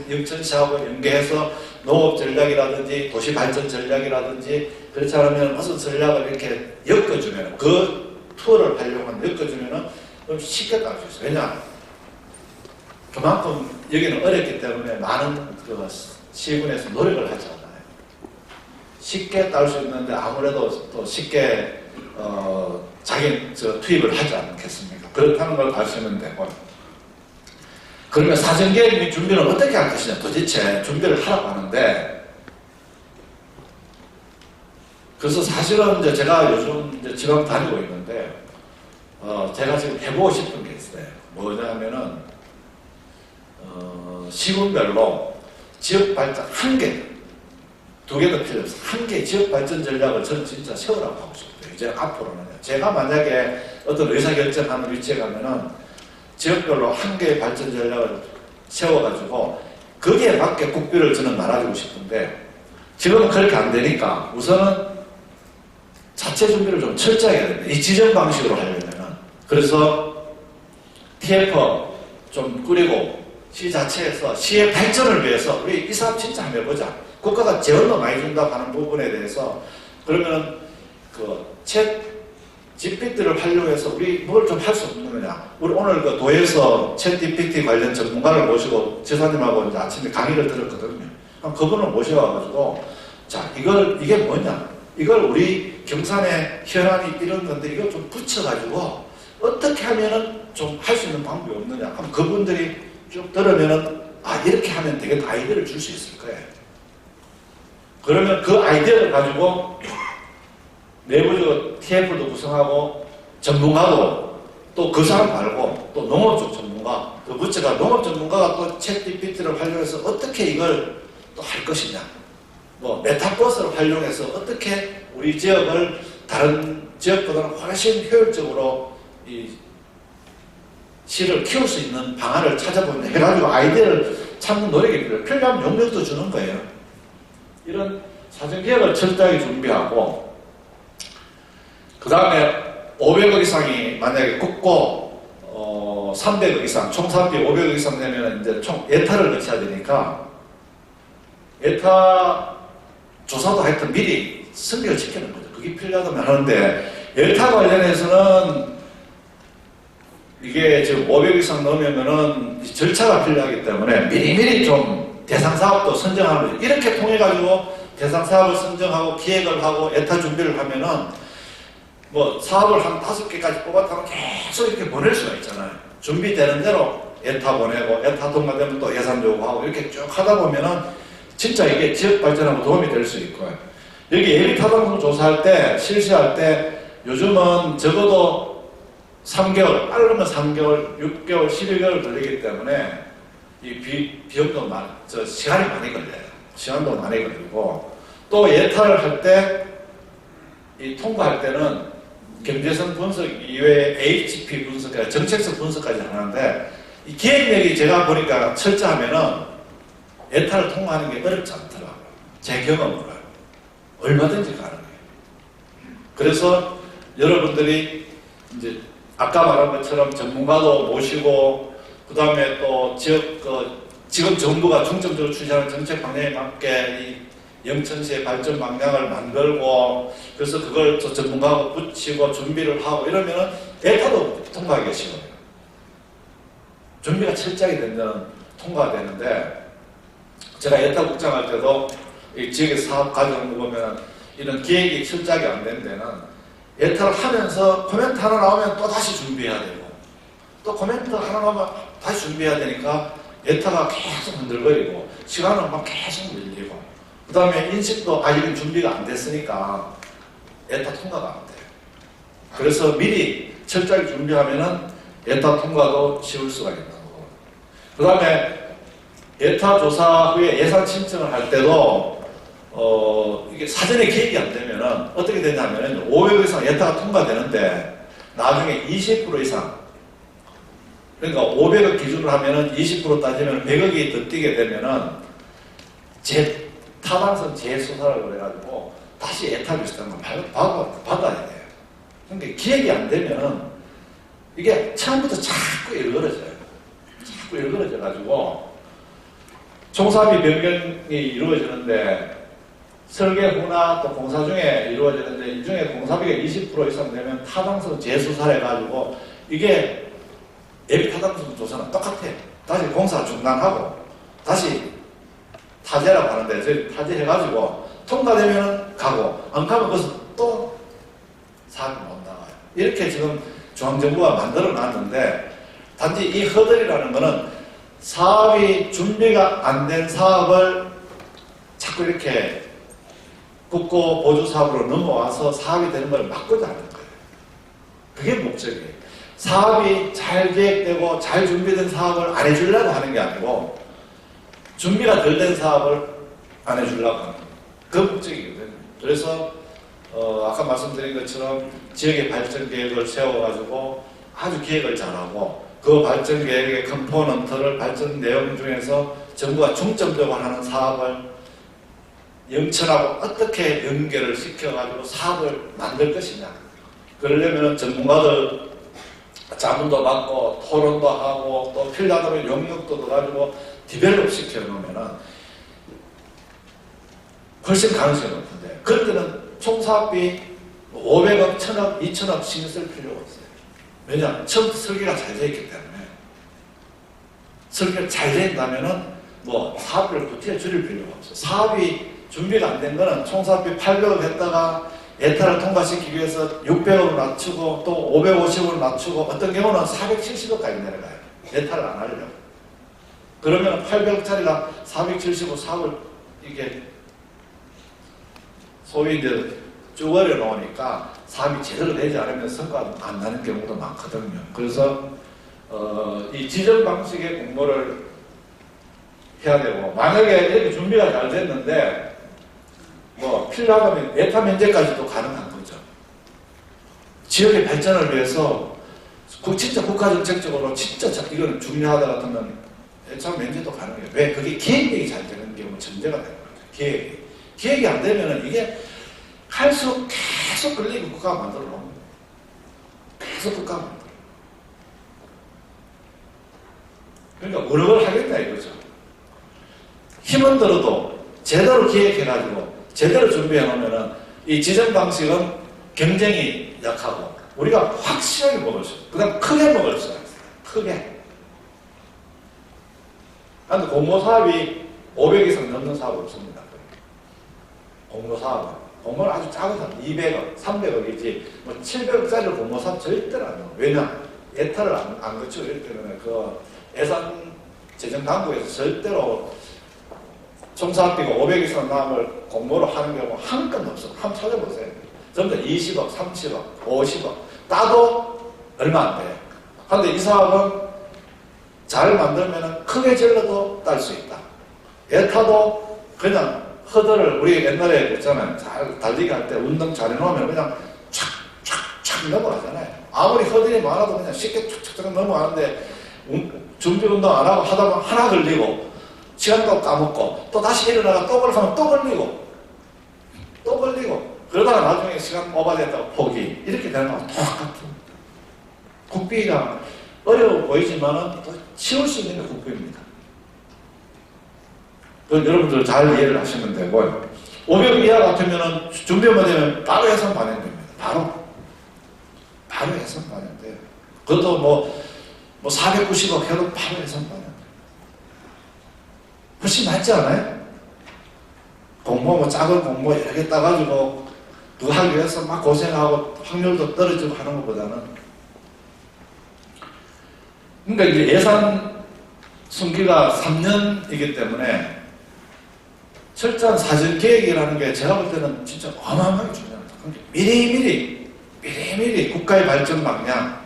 영천시 하고 연계해서 농업 전략이라든지 도시 발전 전략이라든지, 그렇지 않으면 무슨 전략을 이렇게 엮어주면, 그 투어를 활용한 엮어주면은 좀 쉽게 딸 수 있어요. 왜냐? 그만큼 여기는 어렵기 때문에 많은 그 시군에서 노력을 하잖아요. 쉽게 딸 수 있는데 아무래도 또 쉽게 투입을 하지 않겠습니까? 그렇다는 걸 아시면 되고. 그러면 사전계획 및 준비는 어떻게 할 것이냐, 도대체 준비를 하라고 하는데, 그래서 사실은 이제 제가 요즘 이제 지방 다니고 있는데, 제가 지금 해보고 싶은 게 있어요. 뭐냐면은, 시군별로 지역 발전 한 개, 두 개도 필요 없어. 한 개 지역 발전 전략을 저는 진짜 세우라고 하고 싶어요. 이제 앞으로는요. 제가 만약에 어떤 의사결정하는 위치에 가면은 지역별로 한 개의 발전 전략을 세워가지고 거기에 맞게 국비를 저는 나눠주고 싶은데 지금은 그렇게 안 되니까 우선은 자체 준비를 좀 철저하게 해야 됩니다. 이 지정 방식으로 하려면은. 그래서 TF 좀 꾸리고 시 자체에서 시의 발전을 위해서 우리 이 사업 진짜 한번 해보자. 국가가 재원도 많이 준다고 하는 부분에 대해서 그러면은 챗 GPT를 활용해서 우리 뭘 좀 할 수 없는 거냐. 우리 오늘 그 도에서 챗 GPT 관련 전문가를 모시고 지사님하고 이제 아침에 강의를 들었거든요. 그럼 그분을 모셔와가지고 자 이게 뭐냐. 이걸 우리 경산의 현안이 이런 건데 이걸 좀 붙여가지고 어떻게 하면은 좀 할 수 있는 방법이 없느냐. 그럼 그분들이 쭉 들으면은 이렇게 하면 되겠다 아이디어를 줄 수 있을 거예요. 그러면 그 아이디어를 가지고 내부적으로 TF도 구성하고 전문가도 또 그 사람 말고 또 농업 쪽 전문가 그 부처가 농업 전문가가 또 챗 GPT를 활용해서 어떻게 이걸 또 할 것이냐 뭐 메타버스를 활용해서 어떻게 우리 지역을 다른 지역보다는 훨씬 효율적으로 이 시를 키울 수 있는 방안을 찾아보는 해가지고 아이디어를 찾는 노력이 필요해요. 필요하면 용역도 주는 거예요. 이런 사전계획을 철저하게 준비하고 그 다음에 500억 이상이 만약에 굽고 300억 이상 총 산비 500억 이상 되면 이제 총 예타를 거쳐야 되니까 예타 조사도 하여튼 미리 승계를 시키는 거죠. 그게 필요하다면 하는데 예타 관련해서는 이게 지금 500억 이상 넘으면은 절차가 필요하기 때문에 미리미리 좀 대상 사업도 선정하는 거죠. 이렇게 통해 가지고 대상 사업을 선정하고 기획을 하고 예타 준비를 하면은 뭐 사업을 한 5개까지 뽑았다면 계속 이렇게 보낼 수가 있잖아요. 준비되는 대로 예타 보내고 예타 통과되면 또 예산 요구하고 이렇게 쭉 하다 보면은 진짜 이게 지역 발전하고 도움이 될 수 있고요. 여기 예비 타당성 조사할 때 실시할 때 요즘은 적어도 3개월, 빠르면 3개월, 6개월, 12개월 걸리기 때문에 이 비용도 시간이 많이 걸려요. 시간도 많이 걸리고 또 예타를 할 때 이 통과할 때는 경제성 분석 이외에 HP 분석까지 정책성 분석까지 하는데 이 기획력이 제가 보니까 철저하면은 예타를 통과하는 게 어렵지 않더라고요. 제 경험으로요. 얼마든지 가능해요. 그래서 여러분들이 이제 아까 말한 것처럼 전문가도 모시고 그 다음에 또 지금 정부가 중점적으로 추진하는 정책 방향에 맞게 이 영천시의 발전 방향을 만들고 그래서 그걸 또 전문가하고 붙이고 준비를 하고 이러면은 예타도 통과하기가 쉬워요. 준비가 철저하게 되면 통과가 되는데 제가 예타 국장할 때도 이 지역의 사업 과정을 보면 이런 기획이 철저하게 안 되는 데는 예타를 하면서 코멘트 하나 나오면 또 다시 준비해야 되고 또 코멘트 하나 나오면 다시 준비해야 되니까 예타가 계속 흔들거리고 시간은 막 계속 밀리고 그 다음에 인식도 이런 준비가 안 됐으니까 예타 통과가 안 돼요. 그래서 미리 철저하게 준비하면은 예타 통과도 쉬울 수가 있는 거고 그 다음에 예타 조사 후에 예산 신청을 할 때도 이게 사전에 계획이 안 되면은 어떻게 되냐면은 500억 이상 예타가 통과되는데 나중에 20% 이상 그러니까 500억 기준으로 하면은 20% 따지면 100억이 더 뛰게 되면은 타당성 재수사라고 그래가지고 다시 예타 비슷한 걸 받아야 돼요. 그러니까 기획이 안 되면은 이게 처음부터 자꾸 일그러져요. 자꾸 일그러져가지고 총사비 변경이 이루어지는데 설계 후나 또 공사 중에 이루어지는데 이 중에 공사비가 20% 이상 되면 타당성 재수사해가지고 이게 예비 타당성 조사는 똑같아요. 다시 공사 중단하고 다시 타제라고 하는데 저희 타제해가지고 통과되면 가고 안 가면 거기서 또 사업이 못 나가요. 이렇게 지금 중앙정부가 만들어 놨는데 단지 이 허들이라는 거는 사업이 준비가 안 된 사업을 자꾸 이렇게 국고 보조 사업으로 넘어와서 사업이 되는 걸 막고자 하는 거예요. 그게 목적이에요. 사업이 잘 계획되고 잘 준비된 사업을 안 해주려고 하는 게 아니고 준비가 덜 된 사업을 안 해주려고 하는 거예요. 그 목적이거든요. 그래서 아까 말씀드린 것처럼 지역의 발전 계획을 세워가지고 아주 기획을 잘하고 그 발전 계획의 컴포넌트를 발전 내용 중에서 정부가 중점적으로 하는 사업을 영천하고 어떻게 연결을 시켜가지고 사업을 만들 것이냐. 그러려면 전문가들 자문도 받고 토론도 하고 또 필요하다면 용역도 넣어가지고 디벨롭 시켜놓으면은 훨씬 가능성이 높은데 그때는 총사업비 500억, 1000억, 2000억 신경 쓸 필요가 없어요. 왜냐? 처음부터 설계가 잘 되어 있기 때문에 설계가 잘 된다면은 뭐 사업비를 구태여 줄일 필요가 없어요. 사업이 준비가 안 된 거는 총사업비 800억 했다가 예타를 통과시키기 위해서 600억으로 낮추고 또 550억으로 낮추고 어떤 경우는 470억까지 내려가요. 예타를 안 하려고. 그러면 800억짜리가 470억 사업을 이게 소위 이제 쭉 어려놓으니까 사업이 제대로 되지 않으면 성과가 안 나는 경우도 많거든요. 그래서 이 지정 방식의 공모를 해야 되고 만약에 이렇게 준비가 잘 됐는데 뭐 필요하다면 예타 면제까지도 가능한 거죠. 지역의 발전을 위해서 진짜 국가정책적으로 진짜 이거는 중요하다 같으면 예타 면제도 가능해요. 왜? 그게 기획이 잘 되는 경우 전제가 되는 거죠. 기획이 안 되면은 이게 갈수록 계속 끌리고 국가가 만들어 놓은 거예요. 계속 국가가 만들어. 그러니까 어느 걸 하겠다 이거죠. 힘은 들어도 제대로 기획해가지고 제대로 준비해 놓으면은 이 지정 방식은 경쟁이 약하고 우리가 확실하게 먹을 수 있어요. 그다음 크게 먹을 수 있어요. 크게. 그런데 공모 사업이 500 이상 넘는 사업이 없습니다. 공모 사업은. 공모는 아주 작은 사업, 200억, 300억이지, 뭐 700억짜리 공모 사업 절대로 안 나와요. 왜냐? 예타를 안 거치고 이럴 때는 그 예산 재정 당국에서 절대로 총사업비가 500 이상 나오면 공모로 하는 경우 한 건도 없어. 한번 찾아보세요. 전부 다 20억, 30억, 50억. 따도 얼마 안 돼요. 그런데 이 사업은 잘 만들면 크게 질러도 딸 수 있다. 예타도 그냥 허들을 우리 옛날에 그랬잖아요. 잘 달리기 할 때 운동 잘 해놓으면 그냥 촥촥촥 넘어가잖아요. 아무리 허들이 많아도 그냥 쉽게 촥촥촥 넘어가는데 준비 운동 안 하고 하다 보면 하나 걸리고 시간도 까먹고 또 다시 일어나가 또 걸리면 또 걸리고 또 걸리고 그러다가 나중에 시간 오버됐다고 포기 이렇게 되는 거랑 똑같은 국비가 어려워 보이지만은 또 치울 수 있는 게 국비입니다. 여러분들 잘 이해를 하시면 되고요. 500 이하 같으면은 준비만 되면 바로 예산 반영됩니다. 바로 예산 반영돼요. 그것도 뭐 490억 해도 바로 예산 반영. 훨씬 낫지 않아요? 공모, 뭐 작은 공모 여러 개 따가지고 그거 하기 위해서 막 고생하고 확률도 떨어지고 하는 것보다는. 그러니까 이제 예산 승기가 3년이기 때문에 철저한 사전 계획이라는 게 제가 볼 때는 진짜 어마어마하게 중요합니다. 미리미리 국가의 발전 방향,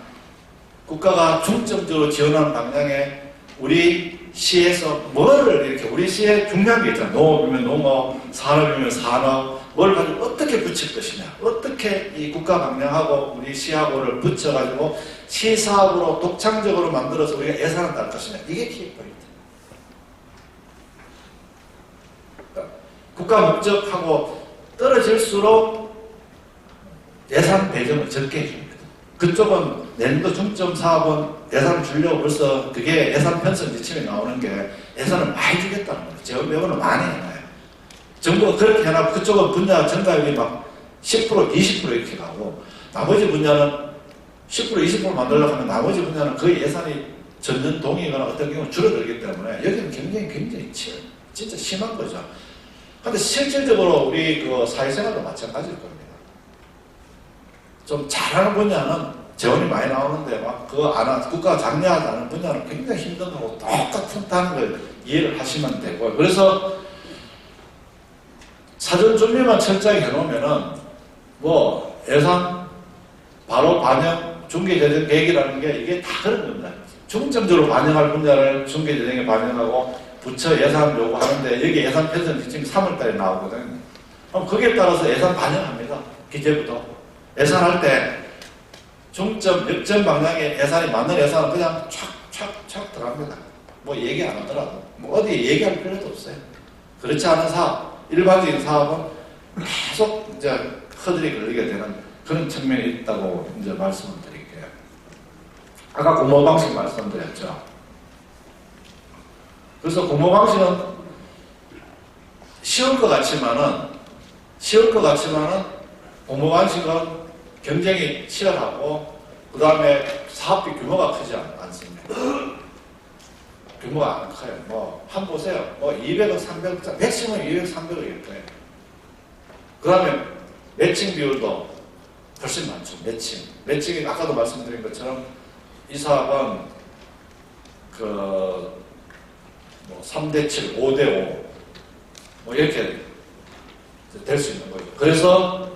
국가가 중점적으로 지원하는 방향에 우리 시에서 뭐를 이렇게 우리 시에 중요한 게 있잖아요. 농업이면 농업, 산업이면 산업, 뭘 가지고 어떻게 붙일 것이냐, 어떻게 이 국가 방향하고 우리 시하고를 붙여가지고 시 사업으로 독창적으로 만들어서 우리가 예산을 딸 것이냐, 이게 키 포인트. 국가 목적하고 떨어질수록 예산 배정을 적게 해줍니다. 그쪽은 내년도 중점 사업은 예산을 주려고 벌써 그게 예산 편성 지침이 나오는 게 예산을 많이 주겠다는 거예요. 재원 배분을 많이 해놔요. 정부가 그렇게 해놔고 그쪽은 분야 전가율이 막 10%, 20% 이렇게 가고 나머지 분야는 10%, 20% 만들려고 하면 나머지 분야는 그 예산이 전년 동이거나 어떤 경우는 줄어들기 때문에 여기는 경쟁이 굉장히 진짜 심한 거죠. 근데 실질적으로 우리 그 사회생활도 마찬가지일 겁니다. 좀 잘하는 분야는 재원이 많이 나오는데 막 그거 안 하, 국가가 장려하지 분야는 굉장히 힘든 거고 똑같다는 걸 이해를 하시면 되고요. 그래서 사전 준비만 철저하게 해놓으면은 뭐 예산 바로 반영 중개재정 계획이라는 게 이게 다 그런 겁니다. 중점적으로 반영할 분야를 중개재정에 반영하고 부처 예산 요구하는데 여기 예산 편성 지침이 3월달에 나오거든요. 그럼 거기에 따라서 예산 반영합니다. 기재부도 예산할 때 중점 역점 방향의 예산이 맞는 예산은 그냥 촥촥촥 들어갑니다. 뭐 얘기 안 하더라도 뭐 어디 얘기할 필요도 없어요. 그렇지 않은 사업, 일반적인 사업은 계속 이제 허들이 걸리게 되는 그런 측면이 있다고 이제 말씀을 드릴게요. 아까 공모 방식 말씀드렸죠. 그래서 공모 방식은 쉬울 것 같지만은 공모 방식은 경쟁이 치열하고 그 다음에 사업비 규모가 크지 않습니다. 규모가 안 커요. 뭐 한번 보세요. 뭐 200억, 300억, 맥시멈 200, 300억일 거예요. 그 다음에 매칭 비율도 훨씬 많죠. 매칭이 아까도 말씀드린 것처럼 이 사업은 뭐 3대7, 5대5 뭐 이렇게 될 수 있는 거죠. 그래서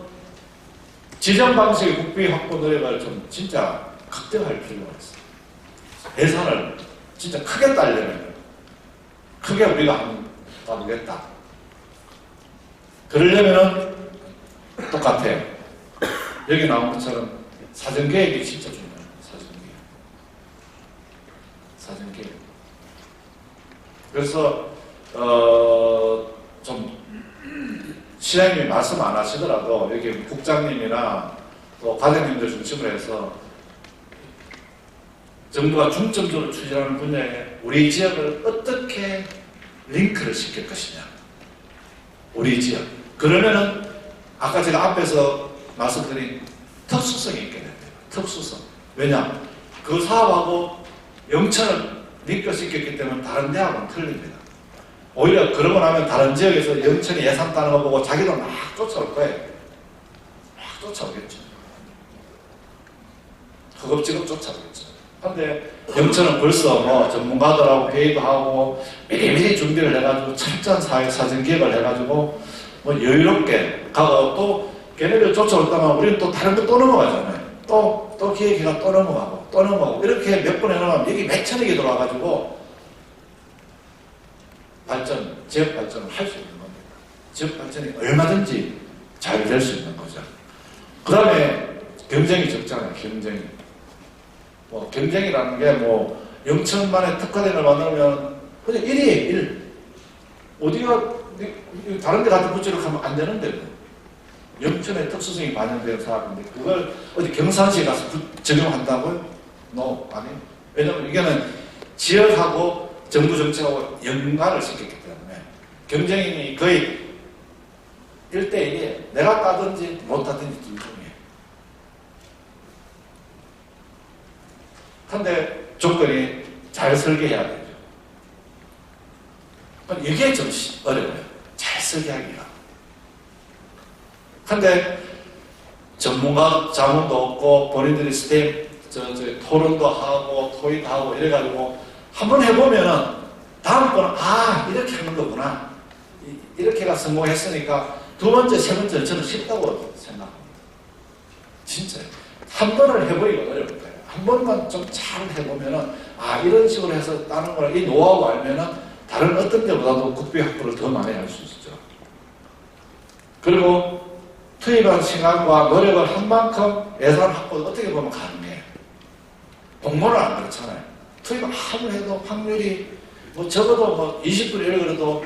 지정 방식의 국비 확보 노력을 좀 진짜 극대화할 필요가 있어요. 예산을 진짜 크게 따려면 크게 우리가 한번 따보겠다. 그러려면 똑같아요. 여기 나온 것처럼 사전계획이 진짜 중요해요. 사전계획. 그래서 좀 시장님이 말씀 안 하시더라도 여기 국장님이나 또 과장님들 중심으로 해서 정부가 중점적으로 추진하는 분야에 우리 지역을 어떻게 링크를 시킬 것이냐. 우리 지역. 그러면은 아까 제가 앞에서 말씀드린 특수성이 있게 됩니다. 특수성. 왜냐? 그 사업하고 영천을 링크시켰기 때문에 다른 데하고는 틀립니다. 오히려 그러고 나면 다른 지역에서 영천이 예산 따는 거 보고 자기도 막 쫓아올 거예요. 막 쫓아오겠죠. 허겁지겁 쫓아오겠죠. 근데 영천은 벌써 뭐 전문가들하고 회의도 하고 미리미리 준비를 해가지고 철저한 사전 계획을 해가지고 뭐 여유롭게 가고 또 걔네들 쫓아올 때만 우리는 또 다른 거 또 넘어가잖아요. 또 기획회가 또 넘어가고 이렇게 몇 번 해놓으면 여기 몇 천억이 들어와가지고 지역 발전을 할 수 있는 겁니다. 지역 발전이 얼마든지 잘 될 수 있는 거죠. 그 다음에 경쟁이 적잖아요. 경쟁이라는 게 뭐 영천만의 특화된 걸 만들면 그냥 1이에요. 1. 어디가 다른 데 같은 부지로 가면 안 되는데 영천의 특수성이 반영된 사업인데 그걸 어디 경산시에 가서 적용한다고요? 아니. 왜냐면 이게는 지역하고 정부 정책하고 연관을 시켰기 때문에 경쟁이 거의 1대1이에요. 내가 따든지 못 따든지 둘 중에. 근데 조건이 잘 설계해야 되죠. 이게 좀 어려워요. 잘 설계하기가. 근데 전문가 자문도 없고 본인들이 토론도 하고 토의도 하고 이래가지고 한번 해보면은 다음번은 이렇게 하는 거구나. 이렇게가 성공했으니까 두 번째, 세 번째 저는 쉽다고 생각합니다. 진짜요. 한 번을 해보기가 어려울 거예요. 한 번만 좀 잘 해보면은 이런 식으로 해서 따는 거를 이 노하우 알면은 다른 어떤 데보다도 국비 확보를 더 많이 할 수 있죠. 그리고 투입한 시간과 노력을 한 만큼 예산 확보도 어떻게 보면 가능해요. 공모는 안 그렇잖아요. 투입을 아무리 해도 확률이 뭐 적어도 뭐 20% 이래 그래도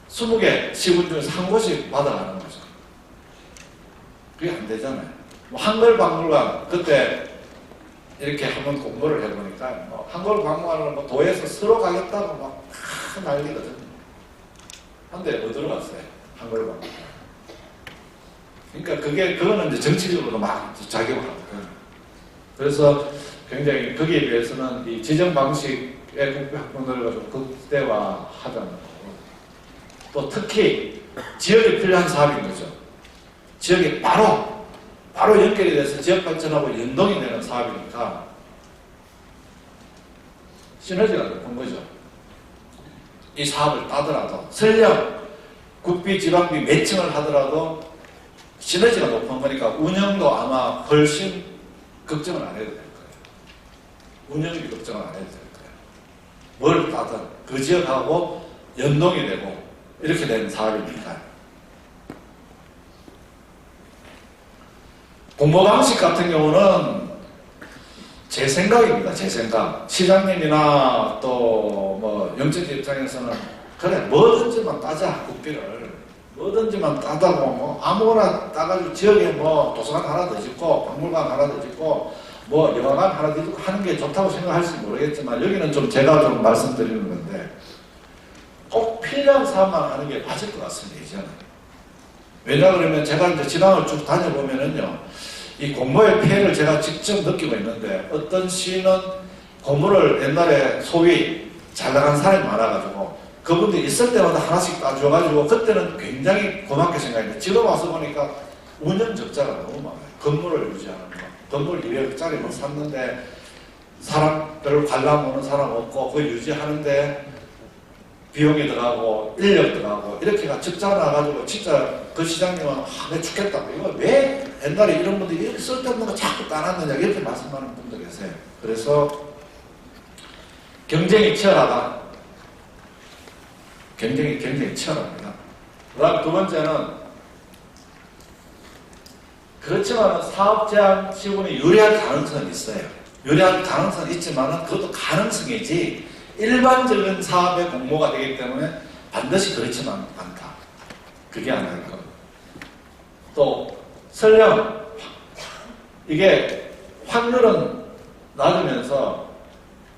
20개 시군 중에서 한 곳씩 받아가는 거죠. 그게 안 되잖아요. 뭐 한걸박물관 그때 이렇게 한번 공모를 해보니까 뭐 한걸박물관을 뭐 도에서 서로 가겠다고 막 난리거든요. 근데 어디로 갔어요? 한걸박물관. 그러니까 그거는 이제 정치적으로 막 작용하거든요. 그래서 굉장히 거기에 비해서는 이 지정 방식의 국비 확보를 좀 극대화하자는 거고 또 특히 지역에 필요한 사업인 거죠. 지역에 바로 바로 연결이 돼서 지역 발전하고 연동이 되는 사업이니까 시너지가 높은 거죠. 이 사업을 따더라도 설령 국비, 지방비 매칭을 하더라도 시너지가 높은 거니까 운영도 아마 훨씬 걱정을 안 해도 될 거예요. 운영비 걱정을 안 해도 될 거예요. 뭘 따든 그 지역하고 연동이 되고 이렇게 되는 사업이니까. 공모 방식 같은 경우는 제 생각입니다. 제 생각. 시장님이나 또 뭐 영천지 입장에서는 그래 뭐든지만 따자 국비를 뭐든지만 따다고 뭐 아무거나 따가지고 지역에 뭐 도서관 하나 더 짓고 박물관 하나 더 짓고 뭐 영화관 하나 더 짓고 하는 게 좋다고 생각할지 모르겠지만 여기는 좀 제가 좀 말씀드리는 건데 꼭 필요한 사업만 하는 게 맞을 것 같습니다. 이제는. 왜냐 그러면 제가 이제 지방을 쭉 다녀보면은요 이 공모의 피해를 제가 직접 느끼고 있는데 어떤 시는 공모를 옛날에 소위 잘 나간 사람이 많아가지고 그분들이 있을 때마다 하나씩 따줘가지고 그때는 굉장히 고맙게 생각했는데 지금 와서 보니까 운영 적자가 너무 많아요. 건물을 유지하는 거. 건물 200억짜리 뭐 샀는데 사람 별로 관람 오는 사람 없고 그걸 유지하는데 비용이 들어가고 인력 들어가고 이렇게가 적자 나가지고 진짜 그 시장님은 내 죽겠다. 이거 왜 옛날에 이런 분들이 이렇게 쓸데없는 거 자꾸 따놨느냐 이렇게 말씀하는 분들 계세요. 그래서 경쟁이 치열하다. 굉장히 치열합니다. 그 다음 두 번째는 그렇지만 사업 제한 시군이 유리할 가능성은 있어요. 유리할 가능성은 있지만 그것도 가능성이지 일반적인 사업의 공모가 되기 때문에 반드시 그렇지만 않다. 그게 하나일 겁니다. 또 설령 이게 확률은 낮으면서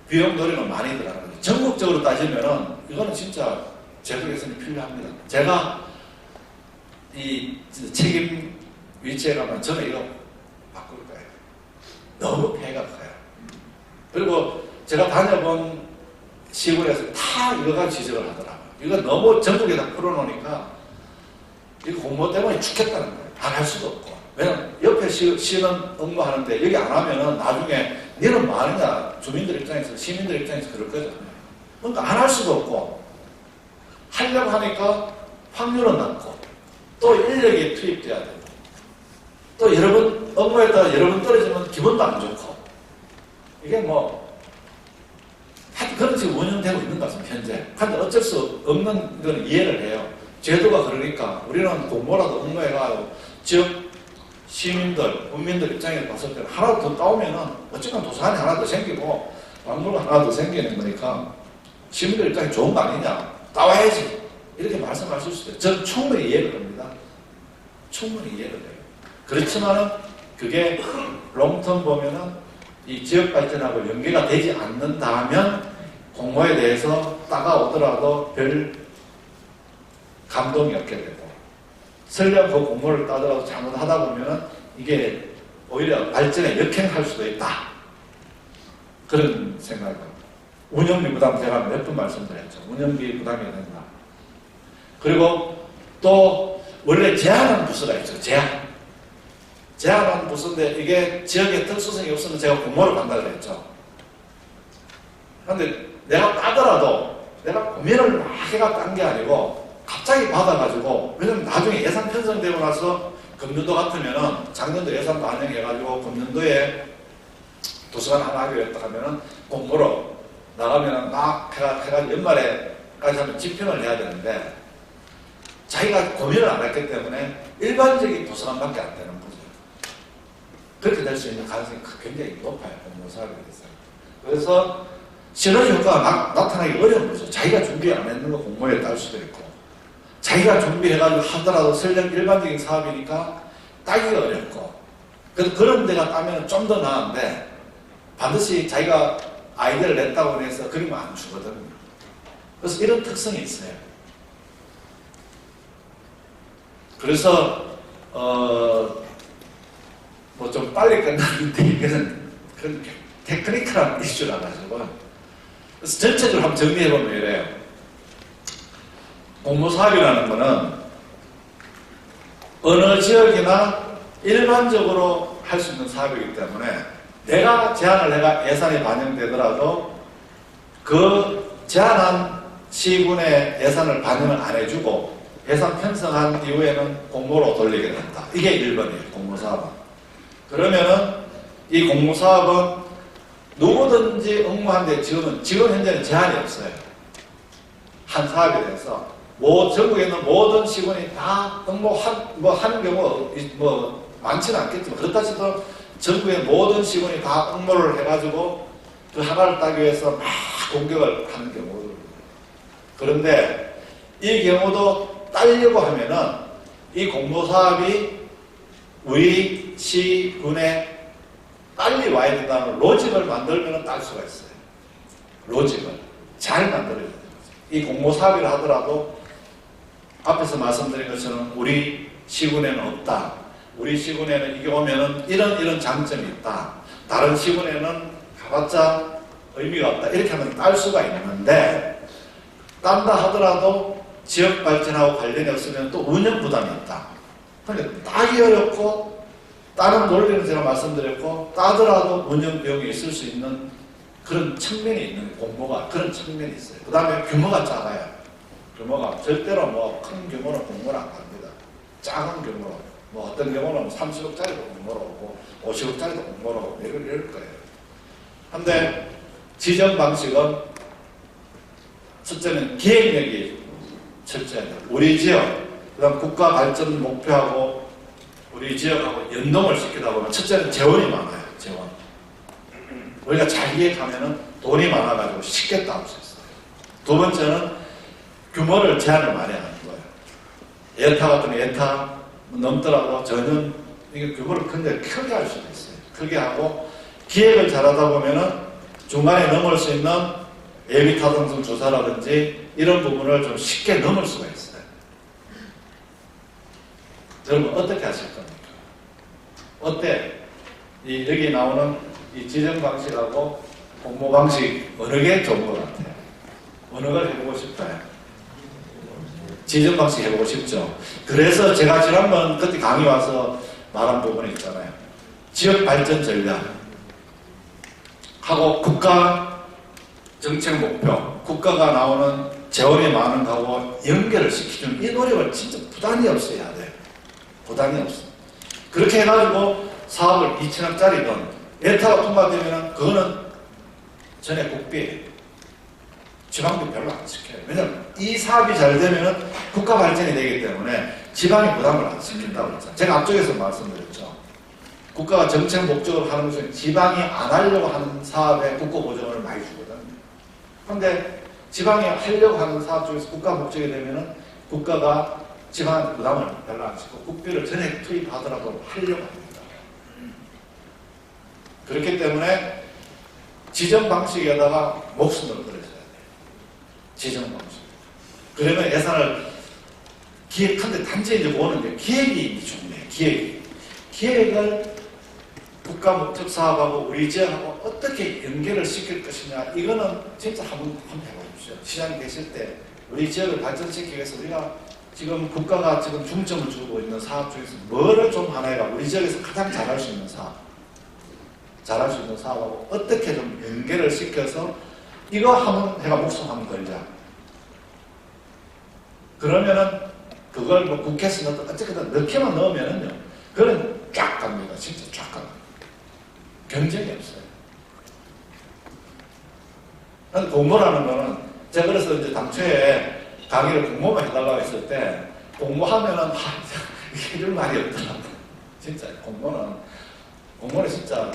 비용 노리는 많이 들어가는 거죠. 전국적으로 따지면은 이거는 진짜 제도 개선이 필요합니다. 제가 이 책임 위치에 가면 저는 이거 바꿀 거예요. 너무 폐해가 커요. 그리고 제가 다녀본 시골에서 다 여러 가지 지적을 하더라고요. 이거 너무 전국에다 풀어놓으니까 이거 공모 때문에 죽겠다는 거예요. 안 할 수도 없고. 왜냐면 옆에 시는 업무하는데 여기 안 하면은 나중에 너는 뭐 하느냐 주민들 입장에서 시민들 입장에서 그럴 거잖아요. 그러니까 안 할 수도 없고 하려고 하니까 확률은 낮고 또 인력이 투입돼야 되고 또 여러분 업무에다가 여러분 떨어지면 기분도 안 좋고 이게 뭐 하여튼 그런 식으로 운영되고 있는 것 같습니다. 현재. 그런데 어쩔 수 없는 건 이해를 해요. 제도가 그러니까 우리는 공모라도 업무해가지고 지역 시민들, 국민들 입장에서 봤을 때는 하나 더 따오면은 어쨌든 도서관이 하나 더 생기고 박물관 하나 더 생기는 거니까 시민들 입장에 좋은 거 아니냐. 따와야지. 이렇게 말씀하실 수도 있어요. 저는 충분히 이해를 합니다. 충분히 이해를 해요. 그렇지만은 그게 롱텀 보면은 이 지역 발전하고 연계가 되지 않는다면 공모에 대해서 따가오더라도 별 감동이 없게 되고 설령 그 공모를 따더라도 잘못하다 보면은 이게 오히려 발전에 역행할 수도 있다. 그런 생각입니다. 운영비 부담 제가 몇 번 말씀드렸죠. 운영비 부담이 된다. 그리고 또 원래 제한하는 부서가 있죠. 제한하는 부서인데 이게 지역의 특수성이 없으면 제가 공모를 간다 그랬죠. 그런데 내가 따더라도 내가 고민을 막 해가 딴 게 아니고 갑자기 받아가지고 왜냐면 나중에 예산 편성되고 나서 금년도 같으면은 작년도 예산 반영해가지고 금년도에 도서관 하나 하기로 했다 하면은 공모로 나가면은 막 해가지고 연말에까지 하면 집행을 해야 되는데 자기가 고민을 안 했기 때문에 일반적인 도서관밖에 안 되는 거죠. 그렇게 될 수 있는 가능성이 굉장히 높아요. 공모 사업에 대해서. 그래서 시너지 효과가 나타나기 어려운 거죠. 자기가 준비 안 했는 거 공모에 딸 수도 있고 자기가 준비해가지고 하더라도 설령 일반적인 사업이니까 따기가 어렵고 그런 데가 따면 좀 더 나은데 반드시 자기가 아이디어를 냈다고 해서 그림을 안 주거든요. 그래서 이런 특성이 있어요. 그래서 뭐 좀 빨리 끝났는데 이거는 그런 테크니컬한 이슈라 가지고 그래서 전체적으로 한번 정리해보면 이래요. 공모사업이라는 거는 어느 지역이나 일반적으로 할 수 있는 사업이기 때문에 내가 제안을 해가 예산이 반영되더라도 그 제안한 시군의 예산을 반영을 안 해주고 예산 편성한 이후에는 공모로 돌리게 된다. 이게 1번이에요. 공모사업은. 그러면은 이 공모사업은 누구든지 응모한데 지금 현재는 제한이 없어요. 한 사업에 대해서 전국에 있는 모든 시군이 다 하는 경우 많지는 않겠지만 그렇다 치더라도 전국의 모든 시군이 다 응모를 해가지고 그 하나를 따기 위해서 막 공격을 하는 경우도. 그런데 이 경우도 따려고 하면은 이 공모사업이 우리 시군에 빨리 와야 된다는 로직을 만들면 딸 수가 있어요. 로직을 잘 만들어야 돼요. 이 공모사업이라 하더라도 앞에서 말씀드린 것처럼 우리 시군에는 없다. 우리 시군에는 이게 오면은 이런 장점이 있다. 다른 시군에는 가봤자 의미가 없다. 이렇게 하면 딸 수가 있는데 딴다 하더라도 지역 발전하고 관련이 없으면 또 운영 부담이 있다. 그러니까 따기 어렵고 다른 논리는 제가 말씀드렸고 따더라도 운영 비용이 있을 수 있는 그런 측면이 있는 공모가 그런 측면이 있어요. 그 다음에 규모가 작아요. 규모가 절대로 큰 규모는 공모를 안 합니다. 작은 규모로 어떤 경우는 30억짜리도 공모로 오고 50억짜리도 공모로 오고 이럴 거예요. 근데 지정 방식은 첫째는 기획력이 철저해야 돼요. 우리 지역, 그다음 국가 발전 목표하고 우리 지역하고 연동을 시키다 보면 첫째는 재원이 많아요. 재원. 우리가 잘 기획하면은 돈이 많아가지고 쉽게 따올 수 있어요. 두 번째는 규모를 제한을 많이 하는 거예요. 예타 같은 예타 넘더라도 전혀 이게 규모를 굉장히 크게 할 수도 있어요. 크게 하고 기획을 잘하다 보면은 중간에 넘을 수 있는 예비 타당성 조사라든지 이런 부분을 좀 쉽게 넘을 수가 있어요. 여러분 어떻게 하실 겁니까? 어때? 여기 나오는 이 지정 방식하고 공모 방식 어느 게 좋은 것 같아요? 어느 걸 해보고 싶어요? 지정 방식 해보고 싶죠. 그래서 제가 지난번 그때 강의 와서 말한 부분이 있잖아요. 지역 발전 전략 하고 국가 정책 목표, 국가가 나오는 재원이 많은 거하고 연결을 시키는 이 노력을 진짜 부담이 없이 해야 돼요. 부담이 없어. 그렇게 해가지고 사업을 2천억짜리든 예타가 통과되면 그거는 전에 국비예요. 지방도 별로 안 시켜요. 왜냐하면 이 사업이 잘 되면 국가 발전이 되기 때문에 지방이 부담을 안 시킨다고 했잖아요. 제가 앞쪽에서 말씀드렸죠. 국가가 정책 목적으로 하는 것은 지방이 안 하려고 하는 사업에 국가 보조금을 많이 주거든요. 그런데 지방이 하려고 하는 사업 중에서 국가 목적이 되면은 국가가 지방한테 부담을 별로 안 시키고 국비를 전액 투입하더라도 하려고 합니다. 그렇기 때문에 지정 방식에다가 목숨을 걸어줘야 돼요. 지정 방식. 그러면 예산을 기획하는데 단지 이제 오는데 기획이 중요해요. 기획을 국가 목적 사업하고 우리 지역하고 어떻게 연결을 시킬 것이냐 이거는 진짜 한번 해보십시오. 시장에 계실 때 우리 지역을 발전시키기 위해서 우리가 지금 국가가 지금 중점을 주고 있는 사업 중에서 뭐를 좀 하나가 우리 지역에서 가장 잘할 수 있는 사업하고 어떻게 좀 연결을 시켜서 이거 하면 해가 목숨 한번 걸자. 그러면은 그걸 국회에서 어쨌든 넣기만 넣으면은요 그건 쫙 갑니다. 진짜 쫙 갑니다. 경쟁이 없어요. 공모라는 거는 제가 그래서 이제 당초에 강의를 공모만 해달라고 했을 때 공모하면은 해줄 말이 없더라고요. 진짜 공모는 진짜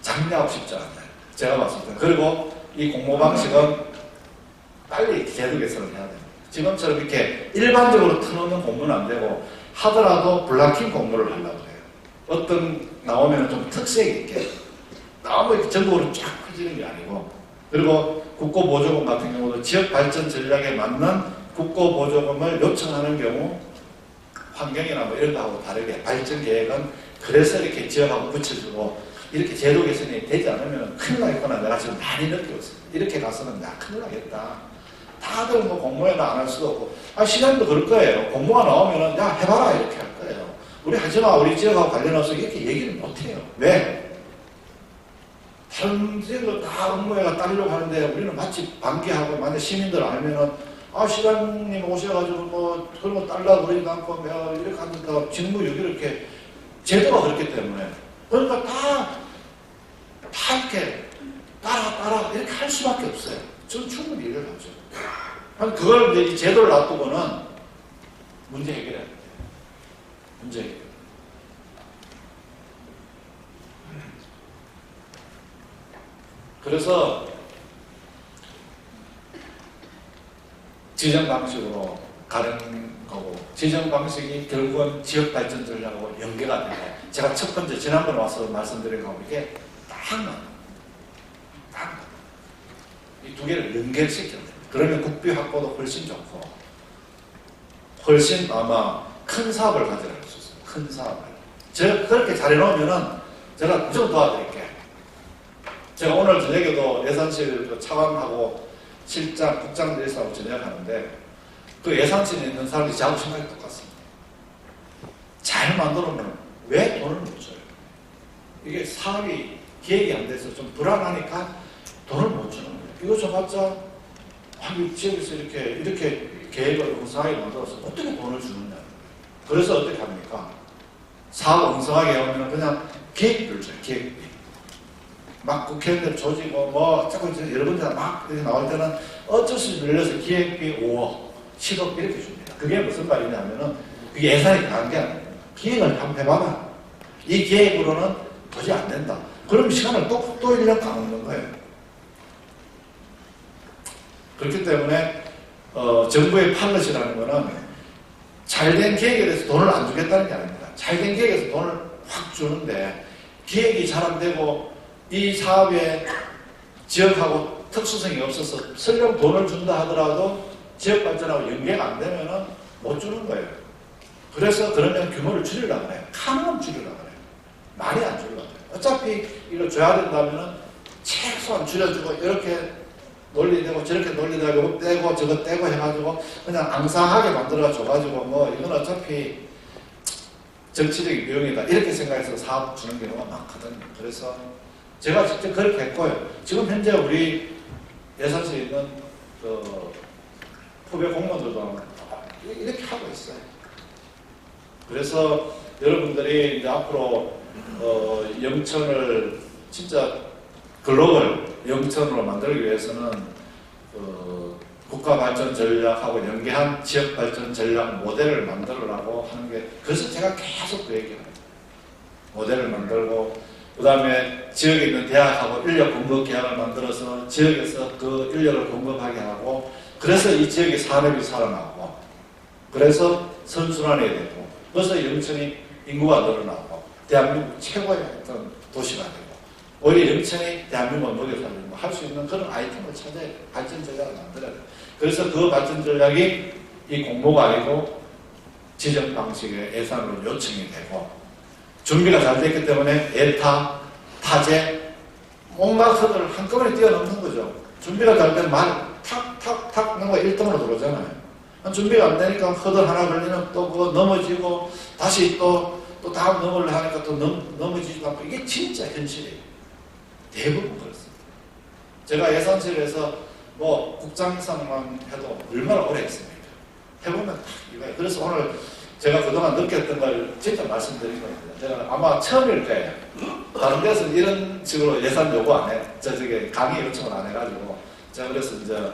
장려하고 싶지 않아요. 제가 봤을 때. 그리고 이 공모 방식은 빨리 제도 개선을 해야 돼요. 지금처럼 이렇게 일반적으로 틀어놓는 공모는 안 되고 하더라도 블락킹 공모를 하려고 해요. 어떤 나오면 좀 특색 있게 너무 이렇게 전국으로 쫙 퍼지는 게 아니고 그리고 국고보조금 같은 경우도 지역발전 전략에 맞는 국고보조금을 요청하는 경우 환경이나 이런 거하고 다르게 발전계획은 그래서 이렇게 지역하고 붙여주고 이렇게 제도 개선이 되지 않으면 큰일 나겠구나 내가 지금 많이 느끼고 있어요. 이렇게 가서는 나 큰일 나겠다. 다들 공모에는 안 할 수도 없고 시장도 그럴 거예요. 공모가 나오면은 야 해봐라 이렇게 할 거예요. 우리 하지마, 우리 지역하고 관련해서 이렇게 얘기를 못해요. 왜? 다른 지역은 다 업무회가 따르려고 하는데 우리는 마치 반기하고 만약 시민들 알면은 아 시장님 오셔가지고 뭐 그런 거 딸라고 그러지도 않고 뭐 이렇게 한다 직무유기를 이렇게 제도가 그렇기 때문에 그러니까 다 이렇게 따라 이렇게 할 수밖에 없어요. 저는 충분히 이해를 하죠. 그걸 이제 이 제도를 놔두고는 문제 해결해야 돼요. 문제 해결. 그래서 지정 방식으로 가는 거고 지정 방식이 결국은 지역 발전 전략하고 연계가 되고 제가 첫 번째 지난번 와서 말씀드린 거고 이게 딱 이 두 개를 연결시켜야 돼요. 그러면 국비 확보도 훨씬 좋고 훨씬 아마 큰 사업을 가져갈 수 있어요. 큰 사업을. 제가 그렇게 잘해놓으면은 제가 무조건 도와드릴게요. 제가 오늘 저녁에도 예산실 차관하고 실장, 국장들하고 저녁하는데 그 예산실에 있는 사람들이 저하고 생각이 똑같습니다. 잘 만들어놓으면 왜 돈을 못 줘요? 이게 사업이 기획이 안 돼서 좀 불안하니까 돈을 못 주는 거예요. 이거 줘봤자 이 지역에서 이렇게 계획을 엉성하게 만들어서 어떻게 돈을 주느냐. 그래서 어떻게 합니까? 사업 엉성하게 하면 그냥 계획비를 줘요. 계획비. 막 국회의원들 조지고 뭐 자꾸 여러 군데 막 이렇게 나올 때는 어쩔 수 없이 밀려서 기획비 5억, 10억 이렇게 줍니다. 그게 무슨 말이냐면은 그게 예산이 다한 게 아니에요. 기획을 한번 해봐라. 이 계획으로는 도저히 안 된다. 그럼 시간을 또 1년 까먹는 거예요. 그렇기 때문에 정부의 팔럿이라는 거는 잘된 계획에 대해서 돈을 안 주겠다는 게 아닙니다. 잘된 계획에서 돈을 확 주는데 기획이 잘 안 되고 이 사업에 지역하고 특수성이 없어서 설령 돈을 준다 하더라도 지역 발전하고 연계가 안 되면은 못 주는 거예요. 그래서 그러면 규모를 줄이려고 해요. 가능하면 줄이려고 해요. 많이 안 줄이려고 해요. 어차피 이거 줘야 된다면은 최소한 줄여주고 이렇게 논리되고 저렇게 논리되고 이거 떼고 저거 떼고 해가지고 그냥 앙상하게 만들어 줘가지고 뭐 이건 어차피 정치적인 비용이다 이렇게 생각해서 사업 주는 경우가 많거든요. 그래서 제가 직접 그렇게 했고요. 지금 현재 우리 예산서에 있는 그 후배 공무원들도 이렇게 하고 있어요. 그래서 여러분들이 이제 앞으로 영천을 진짜 글로벌 영천으로 만들기 위해서는 국가 발전 전략하고 연계한 지역 발전 전략 모델을 만들으라고 하는 게 그래서 제가 계속 그 얘기를 합니다. 모델을 만들고 그 다음에 지역에 있는 대학하고 인력 공급 계약을 만들어서 지역에서 그 인력을 공급하게 하고 그래서 이 지역의 산업이 살아나고 그래서 선순환이 되고 그래서 영천이 인구가 늘어나고 대한민국 최고의 어떤 도시가 되고 오히려 영천이 대한민국을 먹여 살리고 할 수 있는 그런 아이템을 찾아야 돼요. 발전 전략을 만들어야 돼요. 그래서 그 발전 전략이 이 공모가 아니고 지정 방식의 예산으로 요청이 되고 준비가 잘 됐기 때문에 예타, 타제, 온갖 허들을 한꺼번에 뛰어넘는 거죠. 준비가 잘 되면 말 탁탁탁 넘어 1등으로 들어오잖아요. 준비가 안 되니까 허들 하나 걸리면 또 그거 넘어지고 다시 또 다음 넘으려 하니까 또 넘어지지도 않고 이게 진짜 현실이에요. 대부분 그렇습니다. 제가 예산실에서 뭐 국장상만 해도 얼마나 오래 했습니까? 해보면 딱 이거예요. 그래서 오늘 제가 그동안 느꼈던 걸 진짜 말씀드린 겁니다. 제가 아마 처음일 거예요. 다른 데서는 이런 식으로 예산 요구 안 해. 저게 강의 요청을 안 해가지고 제가 그래서 이제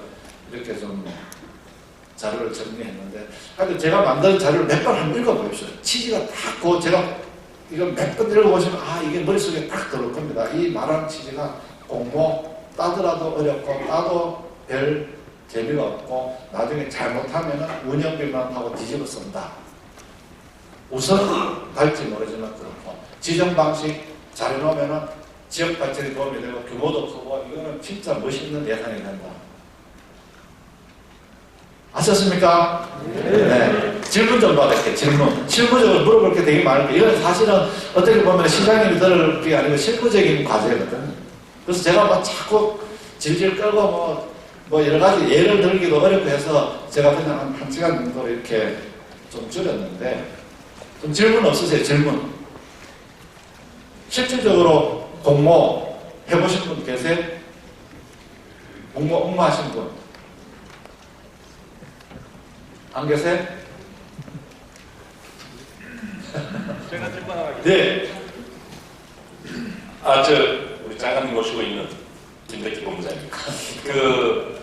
이렇게 좀 자료를 정리했는데 하여튼 제가 만든 자료를 몇 번 한번 읽어보십시오. 취지가 딱 그 제가 이거 몇 번 읽어보시면 아 이게 머릿속에 딱 들어올 겁니다. 이 말하는 취지가 공모 따더라도 어렵고 따도 별 재미가 없고 나중에 잘못하면 운영비만 하고 뒤집어 쓴다. 우선 갈지 모르지만 그렇고 지정 방식 잘해놓으면 지역 발전에 도움이 되고 규모도 크고 이거는 진짜 멋있는 예산이 된다. 아셨습니까? 네. 질문 좀 받을게요. 질문. 실무적으로 물어볼 게 되게 많을 거예요. 이건 사실은 어떻게 보면 시장님이 들을 게 아니고 실무적인 과제거든요. 그래서 제가 막 자꾸 질질 끌고 뭐 여러 가지 예를 들기도 어렵고 해서 제가 그냥 한 시간 정도 이렇게 좀 줄였는데 좀 질문 없으세요? 질문. 실질적으로 공모 해보신 분 계세요? 공모 업무하신 분? 안 계세요? 제가 질문 하나 네. 우리 장관님 모시고 있는 김백기 본부장입니다. 그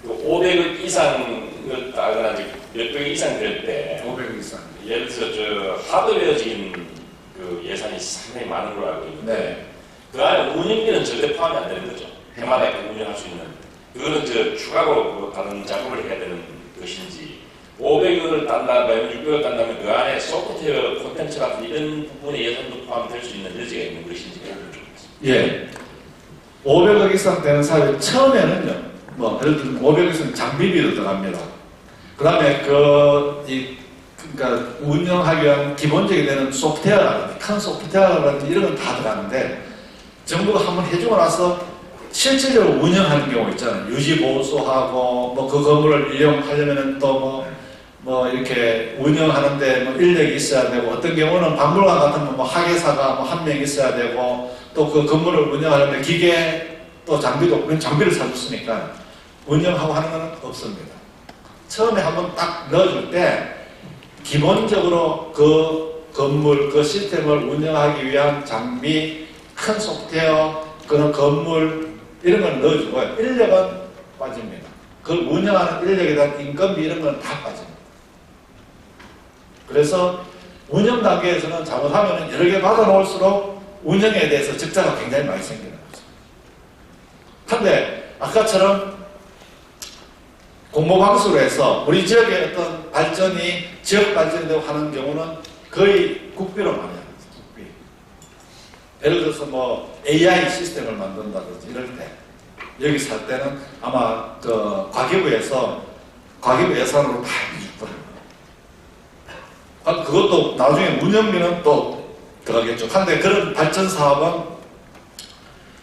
500억 이상을 따거나 몇백 이상 될 때 500억 이상. 예를 들어서 저 하드웨어적인 그 예산이 상당히 많은 걸로 알고 있는데 네. 그 안에 운영비는 절대 포함이 안 되는 거죠. 해마다 운영할 수 있는 그거는 저 추가로 다른 작업을 해야 되는 것인지 500억을 딴다면 600억 딴다면 그 안에 소프트웨어 콘텐츠 같은 이런 부분의 예산도 포함될 수 있는 여지가 있는 것인지 그걸 좀 예. 500억 이상 되는 사업이 처음에는요, 뭐, 예를 들면 500억 이상 장비비로 들어갑니다. 그 다음에 그러니까 운영하기 위한 기본적이 되는 소프트웨어라든지, 큰 소프트웨어라든지 이런 건 다 들어가는데, 정부가 한번 해주고 나서 실질적으로 운영하는 경우 있잖아요. 유지보수하고, 뭐 그 건물을 이용하려면은 또 뭐 이렇게 운영하는데 뭐 인력이 있어야 되고, 어떤 경우는 박물관 같은 뭐 학예사가 뭐 한 명 있어야 되고, 또 그 건물을 운영하려면 기계 또 장비도, 우리는 장비를 사줬으니까 운영하고 하는 건 없습니다. 처음에 한번 딱 넣어줄 때 기본적으로 그 건물, 그 시스템을 운영하기 위한 장비, 큰 소프트웨어, 그런 건물 이런 걸 넣어주고요. 인력은 빠집니다. 그걸 운영하는 인력에 대한 인건비 이런 건 다 빠집니다. 그래서 운영 단계에서는 잘못하면 여러 개 받아놓을수록 운영에 대해서 적자가 굉장히 많이 생기는 거죠. 그런데 아까처럼 공모 방식으로 해서 우리 지역의 어떤 발전이 지역 발전이 되고 하는 경우는 거의 국비로 많이 합니다. 국비. 예를 들어서 뭐 AI 시스템을 만든다든지 이럴 때 여기 살 때는 아마 그 과기부에서 과기부 예산으로 다 해줄 거예요. 그것도 나중에 운영비는 또 들어가겠죠. 그런데 그런 발전 사업은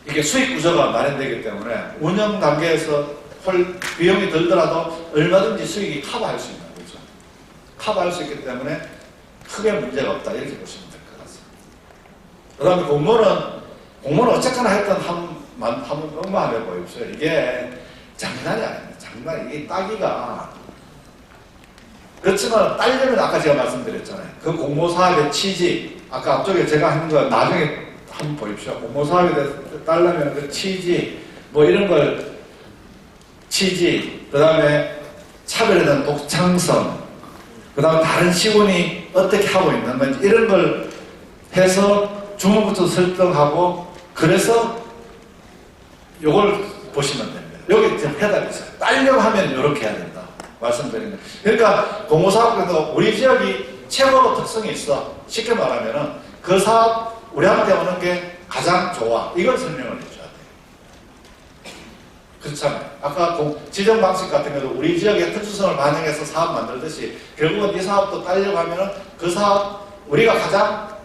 이게 수익 구조가 마련되기 때문에 운영 단계에서 비용이 들더라도 얼마든지 수익이 커버할 수 있는 거죠. 커버할 수 있기 때문에 크게 문제가 없다 이렇게 보시면 될 것 같습니다. 그 다음에 공무원은 어쨌거나 했던 한번 엄마하며 보십시오. 이게 장난이 아닙니다. 장난이 이게 따기가 그렇지만 딸려면 아까 제가 말씀드렸잖아요. 그 공모사업의 취지, 아까 앞쪽에 제가 한 거 나중에 한번 보십시오. 공모사업에 대해서 딸려면 그 취지, 뭐 이런 걸 취지, 그 다음에 차별에 대한 독창성, 그 다음에 다른 시군이 어떻게 하고 있는 건지 이런 걸 해서 주문부터 설정하고 그래서 요걸 보시면 됩니다. 여기 지금 해답이 있어요. 딸려고 하면 이렇게 해야 된다. 말씀드린 거예요. 그러니까 공모사업에도 우리 지역이 최고로 특성이 있어. 쉽게 말하면은 그 사업 우리한테 오는 게 가장 좋아. 이걸 설명을 해줘야 돼요. 그렇잖아요. 아까 지정 방식 같은 경우도 우리 지역의 특수성을 반영해서 사업 만들듯이 결국은 이 사업도 따려고 하면은 그 사업 우리가 가장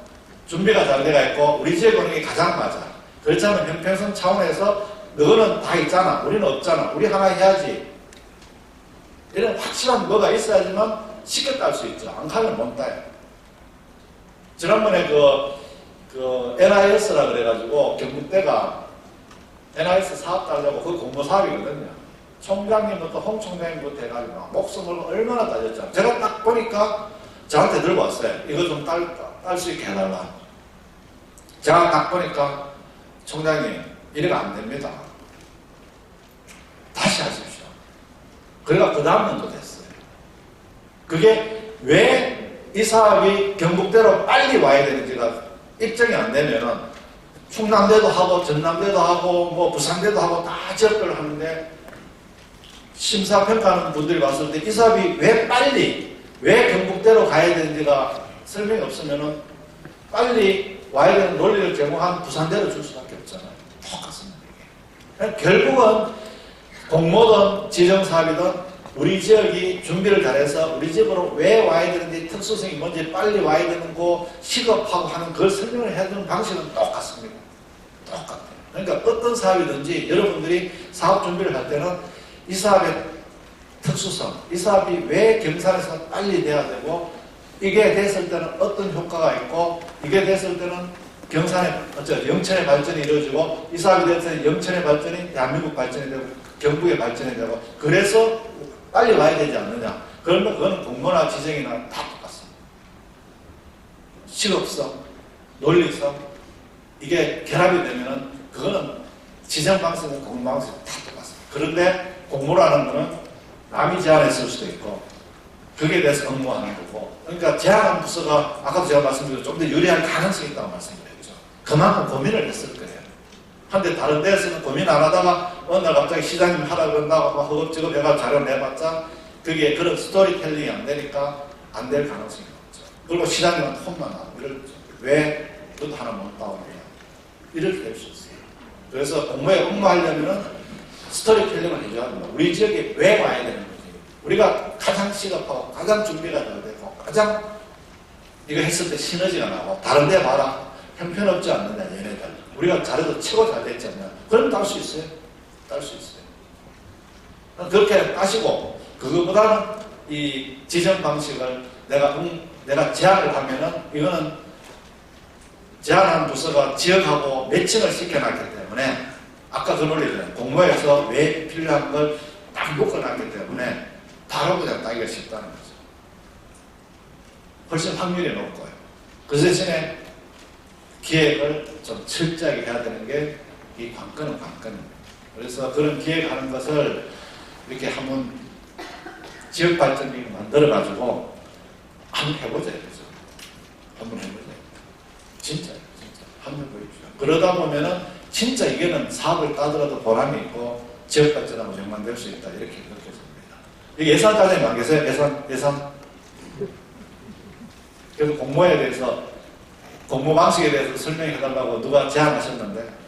준비가 잘 돼가 있고 우리 지역에 오는 게 가장 맞아. 그렇잖아요. 형평성 차원에서 너는 다 있잖아. 우리는 없잖아. 우리 하나 해야지. 이런 확실한 뭐가 있어야지만 쉽게 딸 수 있죠. 안 가면 못 따요. 지난번에 그 NIS라 그래가지고 경북대가 NIS 사업 따려고 그 공모 사업이거든요. 총장님부터 홍 총장님부터 해가지고 막 목숨을 얼마나 따졌잖아요. 제가 딱 보니까 저한테 들고 왔어요. 이거 좀 딸 수 있게 해달라. 제가 딱 보니까 총장님 이래가 안 됩니다. 다시 하십시오. 그래가 그 다음 년도 됐어요. 그게 왜 이 사업이 경북대로 빨리 와야 되는지가 입증이 안 되면은 충남대도 하고 전남대도 하고 뭐 부산대도 하고 다 지역별로 하는데 심사평가하는 분들이 봤을 때 이 사업이 왜 빨리 왜 경북대로 가야 되는지가 설명이 없으면은 빨리 와야 되는 논리를 제공한 부산대로 줄 수밖에 없잖아요. 똑같습니다. 이게. 결국은 공모든 지정사업이든 우리 지역이 준비를 잘해서 우리 지역으로 왜 와야 되는지 특수성이 뭔지 빨리 와야 되는 거 시급하고 하는 그걸 설명을 해주는 방식은 똑같습니다. 똑같아요. 그러니까 어떤 사업이든지 여러분들이 사업 준비를 할 때는 이 사업의 특수성, 이 사업이 왜 경산에서 빨리 돼야 되고 이게 됐을 때는 어떤 효과가 있고 이게 됐을 때는 경산의 영천의 발전이 이루어지고 이 사업이 됐을 때 영천의 발전이 대한민국 발전이 되고 경북의 발전이 되고 그래서 빨리 와야 되지 않느냐. 그러면 그거는 공무나 지정이나 다 똑같습니다. 식업성, 논리성 이게 결합이 되면은 그거는 지정 방식과 공무 방식이 다 똑같습니다. 그런데 공무라는 거는 남이 제안했을 수도 있고 그게 대해서 업무하는 거고 그러니까 제안한 부서가 아까도 제가 말씀드린 좀 더 유리할 가능성이 있다고 말씀드렸죠. 그만큼 고민을 했을 거예요. 한데 다른 데에서는 고민 안 하다가 어느 날 갑자기 시장님 하라 그런다고 막 허겁지겁 해가 자료 내봤자 그게 그런 스토리텔링이 안 되니까 안 될 가능성이 높죠. 그리고 시장님한테 혼만 하고 이러죠. 왜 너도 하나 못 따오느냐 이렇게 될 수 있어요. 그래서 공무에 업무하려면은 스토리텔링을 해줘야 합니다. 우리 지역에 왜 와야 되는 거지? 우리가 가장 시급하고 가장 준비가 잘 되고 가장 이거 했을 때 시너지가 나고 다른 데 봐라 형편없지 않느냐 얘네들 우리가 잘해도 최고 잘 됐지 않냐 그럼 딸 수 있어요. 딸 수 있어요. 그렇게 따시고 그거보다는 이 지정 방식을 내가 제안을 하면은 이거는 제안한 부서가 지역하고 매칭을 시켜놨기 때문에 아까 그 논리는 공모에서 왜 필요한 걸 딱 묶어놨기 때문에 바로 그냥 따기가 쉽다는 거죠. 훨씬 확률이 높고요. 그 대신에 기획을 좀 철저하게 해야 되는 게 이 관건은 관건입니다. 그래서 그런 기획하는 것을 이렇게 한번 지역발전을 만들어가지고 한번 해보자 이거죠. 한번 해보자. 진짜 한번 보여주죠. 그러다 보면은 진짜 이게는 사업을 따더라도 보람이 있고 지역발전하고 연관될 수 있다 이렇게 느껴집니다. 여기 예산과장님 안 계세요? 예산? 그래서 공모에 대해서 공모 방식에 대해서 설명해 달라고 누가 제안하셨는데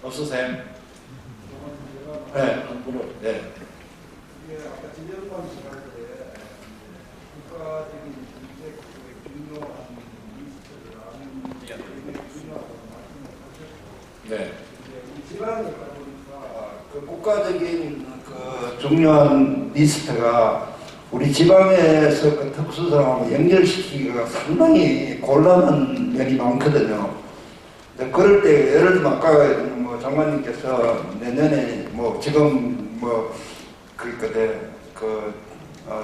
없으세요? 네, 네. 이게 아까 지정 방식 할 때 국가적인 정책 중요한 리스트를 아는 중요하다고 말씀을 하셨고, 네. 이 지방에 가보니까 그 국가적인 그 중요한 리스트가 우리 지방에서 그 특수성하고 연결시키기가 상당히 곤란한 면이 많거든요. 그럴 때 예를 들면 아까 뭐 장관님께서 내년에 뭐 지금 뭐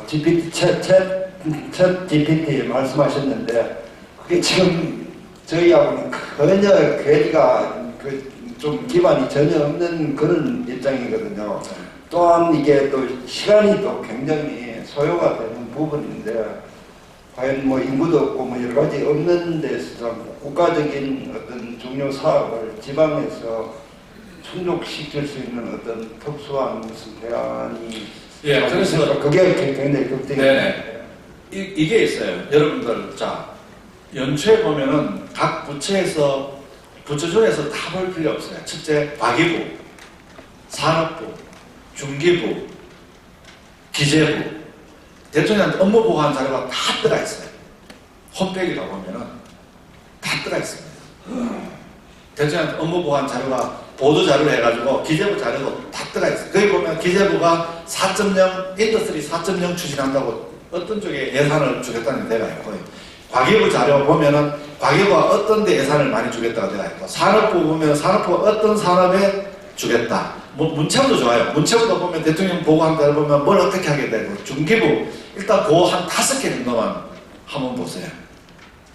GPT 챗 GPT 말씀하셨는데 그게 지금 저희하고는 전혀 괴리가 좀 기반이 전혀 없는 그런 입장이거든요. 또한 이게 또 시간이 또 굉장히 소요가 되는 부분인데 과연 뭐 인구도 없고 뭐 여러 가지 없는 데서 국가적인 어떤 중요 사업을 지방에서 충족시킬 수 있는 어떤 특수한 무슨 대안이 예, 그래서 그게 굉장히 걱정입니다. 네네. 이게 있어요. 여러분들 자 연초에 보면은 각 부처에서 부처 중에서 다 볼 필요 없어요. 첫째 과기부, 산업부, 중기부, 기재부 대통령한테 업무 보고한 자료가 다 들어가 있어요. 홈페이지 가보면은 다 들어가 있습니다. 대통령한테 업무 보고한 자료가 보도 자료로 해가지고 기재부 자료도 다 들어가 있어요. 거기 보면 기재부가 4.0 인더스트리 4.0 추진한다고 어떤 쪽에 예산을 주겠다는 데가 있고요. 과기부 자료 보면은 과기부가 어떤 데 예산을 많이 주겠다고 되어 있고 산업부 보면 산업부가 어떤 산업에 주겠다. 문체부도 좋아요. 문체부도 보면 대통령 보고한 대로 보면 뭘 어떻게 하게 되고 중기부 일단 그 한 5개 정도만 한번 보세요.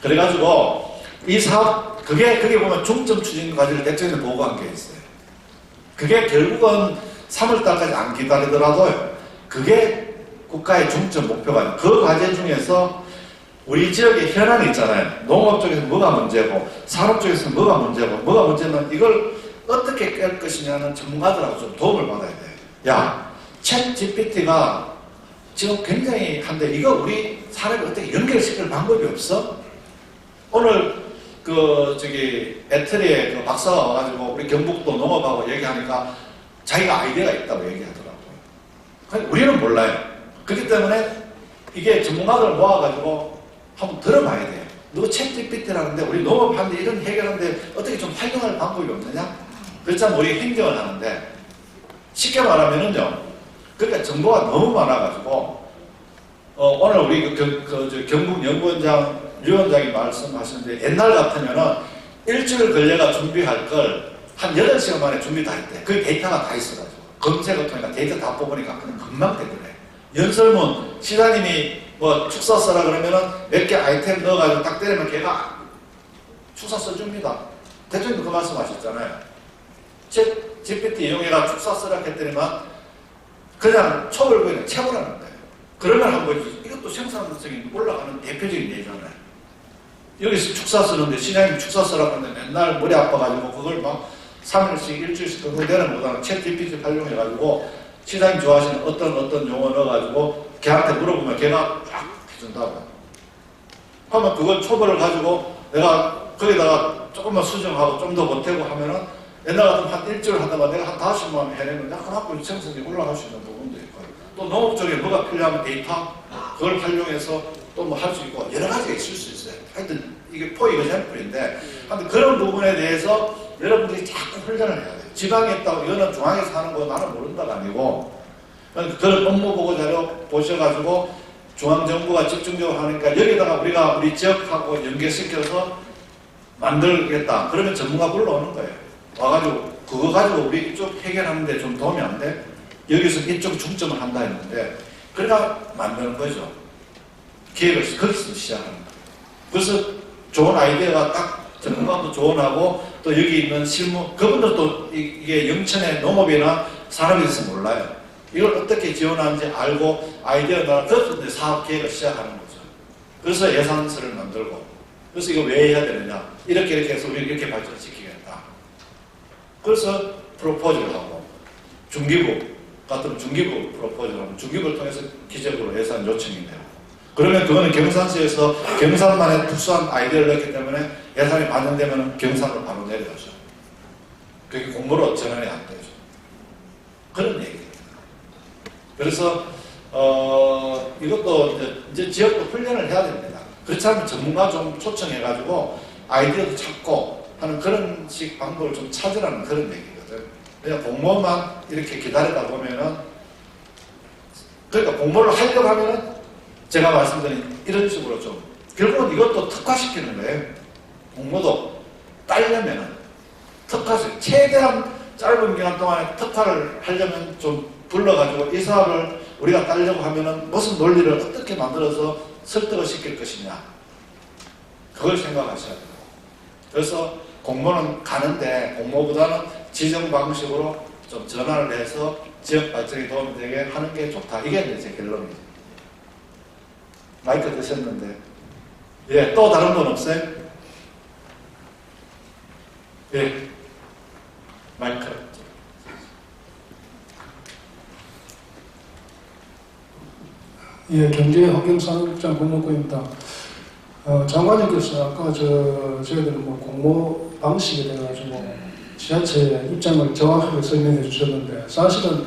그래가지고 이 사업 그게 보면 중점 추진 과제를 대통령이 보고한 게 있어요. 그게 결국은 3월달까지 안 기다리더라도요. 그게 국가의 중점 목표가 아니에요. 그 과제 중에서 우리 지역의 현안이 있잖아요. 농업 쪽에서 뭐가 문제고 산업 쪽에서 뭐가 문제고 뭐가 문제면 이걸 어떻게 깰 것이냐는 전문가들하고 좀 도움을 받아야 돼요. 야, 챗 GPT가 지금 굉장히 한데 이거 우리 산업에 어떻게 연결시킬 방법이 없어? 오늘 배터리에 그 박사가 와가지고 우리 경북도 농업하고 얘기하니까 자기가 아이디어가 있다고 얘기하더라고요. 우리는 몰라요. 그렇기 때문에 이게 전문가들을 모아가지고 한번 들어봐야 돼요. 너 챗 GPT라는데 우리 농업하는데 이런 해결하는데 어떻게 좀 활용할 방법이 없느냐? 그렇다면 우리 행정을 하는데 쉽게 말하면은요. 그러니까 정보가 너무 많아가지고 오늘 우리 경북연구원장 위원장이 말씀하셨는데 옛날 같으면은 일주일 걸려가 준비할 걸 한 8시간 만에 준비 다 했대. 그 데이터가 다 있어가지고 검색을 통해서 데이터 다 뽑으니까 그냥 금방 되더래. 연설문 시장님이 뭐 축사 써라 그러면은 몇 개 아이템 넣어가지고 딱 때리면 걔가 축사 써줍니다. 대통령도 그 말씀하셨잖아요. 챗 GPT 이용해가 축사 쓰라 했더니만 그냥 촉을 그냥 채우라는 거예요. 그러면 한 거지. 이것도 생산성이 올라가는 대표적인 예잖아요. 여기서 축사 쓰는데 시장님 축사 쓰라고 하는데 맨날 머리 아파가지고 그걸 막 3일씩 일주일씩 그거 내는 것보다는 챗 GPT 활용해가지고 시장님 좋아하시는 어떤 용어 넣어가지고 걔한테 물어보면 걔가 쫙 해준다고. 하면 그걸 초벌을 가지고 내가 거기다가 조금만 수정하고 좀 더 보태고 하면은 옛날 같으면 한 일주일 하다가 내가 한 5시만 해내면 약간 하고 생산성이 올라갈 수 있는 부분도 있고 또 농업 쪽에 뭐가 필요하면 데이터 그걸 활용해서 또 뭐 할 수 있고 여러 가지가 있을 수 있어요. 하여튼 이게 포이 어샘플인데 하여튼 그런 부분에 대해서 여러분들이 자꾸 훈련을 해야 돼요. 지방에 있다고 이거는 중앙에서 하는 거 나는 모른다가 아니고 그런 업무 보고 자료 보셔가지고 중앙정부가 집중적으로 하니까 여기다가 우리가 우리 지역하고 연계시켜서 만들겠다. 그러면 전문가 불러오는 거예요. 와가지고 그거 가지고 우리 이쪽 해결하는데 좀 도움이 안 돼? 여기서 이쪽 중점을 한다 했는데 그러니까 만드는 거죠. 기획을 거기서 시작하는 거예요. 그래서 좋은 아이디어가 딱 전문가도 조언하고 또 여기 있는 실무 그분들도 이게 영천의 농업이나 산업에 대해서 몰라요. 이걸 어떻게 지원하는지 알고 아이디어 나라 그래서 사업 계획을 시작하는 거죠. 그래서 예산서를 만들고 그래서 이거 왜 해야 되느냐 이렇게 해서 우리 이렇게 발전시키겠다. 그래서 프로포즈를 하고 중기부 같은 중기부 프로포즈를 하면 중기부를 통해서 기적으로 예산 요청이 되고 그러면 그거는 경산서에서 경산만의 특수한 아이디어를 넣기 때문에 예산이 반영되면 경산으로 바로 내려가죠. 그게 공모로 전환이 안 되죠. 그런 얘기입니다. 그래서 이것도 이제 지역도 훈련을 해야 됩니다. 그렇지 않으면 전문가 좀 초청해가지고 아이디어도 찾고 하는 그런 식 방법을 좀 찾으라는 그런 얘기거든. 그냥 공모만 이렇게 기다리다 보면은 그러니까 공모를 하려고 하면은 제가 말씀드린 이런 식으로 좀 결국은 이것도 특화시키는 거예요. 공모도 따려면은 특화시 최대한 짧은 기간 동안에 특화를 하려면 좀 불러가지고 이 사업을 우리가 따려고 하면은 무슨 논리를 어떻게 만들어서 설득을 시킬 것이냐 그걸 생각하셔야 돼요. 그래서 공모는 가는데 공모보다는 지정 방식으로 좀 전환을 해서 지역 발전에 도움이 되게 하는 게 좋다. 이게 제 결론이죠. 마이크 드셨는데 예, 또 다른 분 없어요? 예, 마이크. 예, 경제환경산업장 권목구입니다. 장관님께서 아까 저희들은 뭐 공모 방식에 대해 가지고 지자체의 입장을 정확하게 설명해 주셨는데 사실은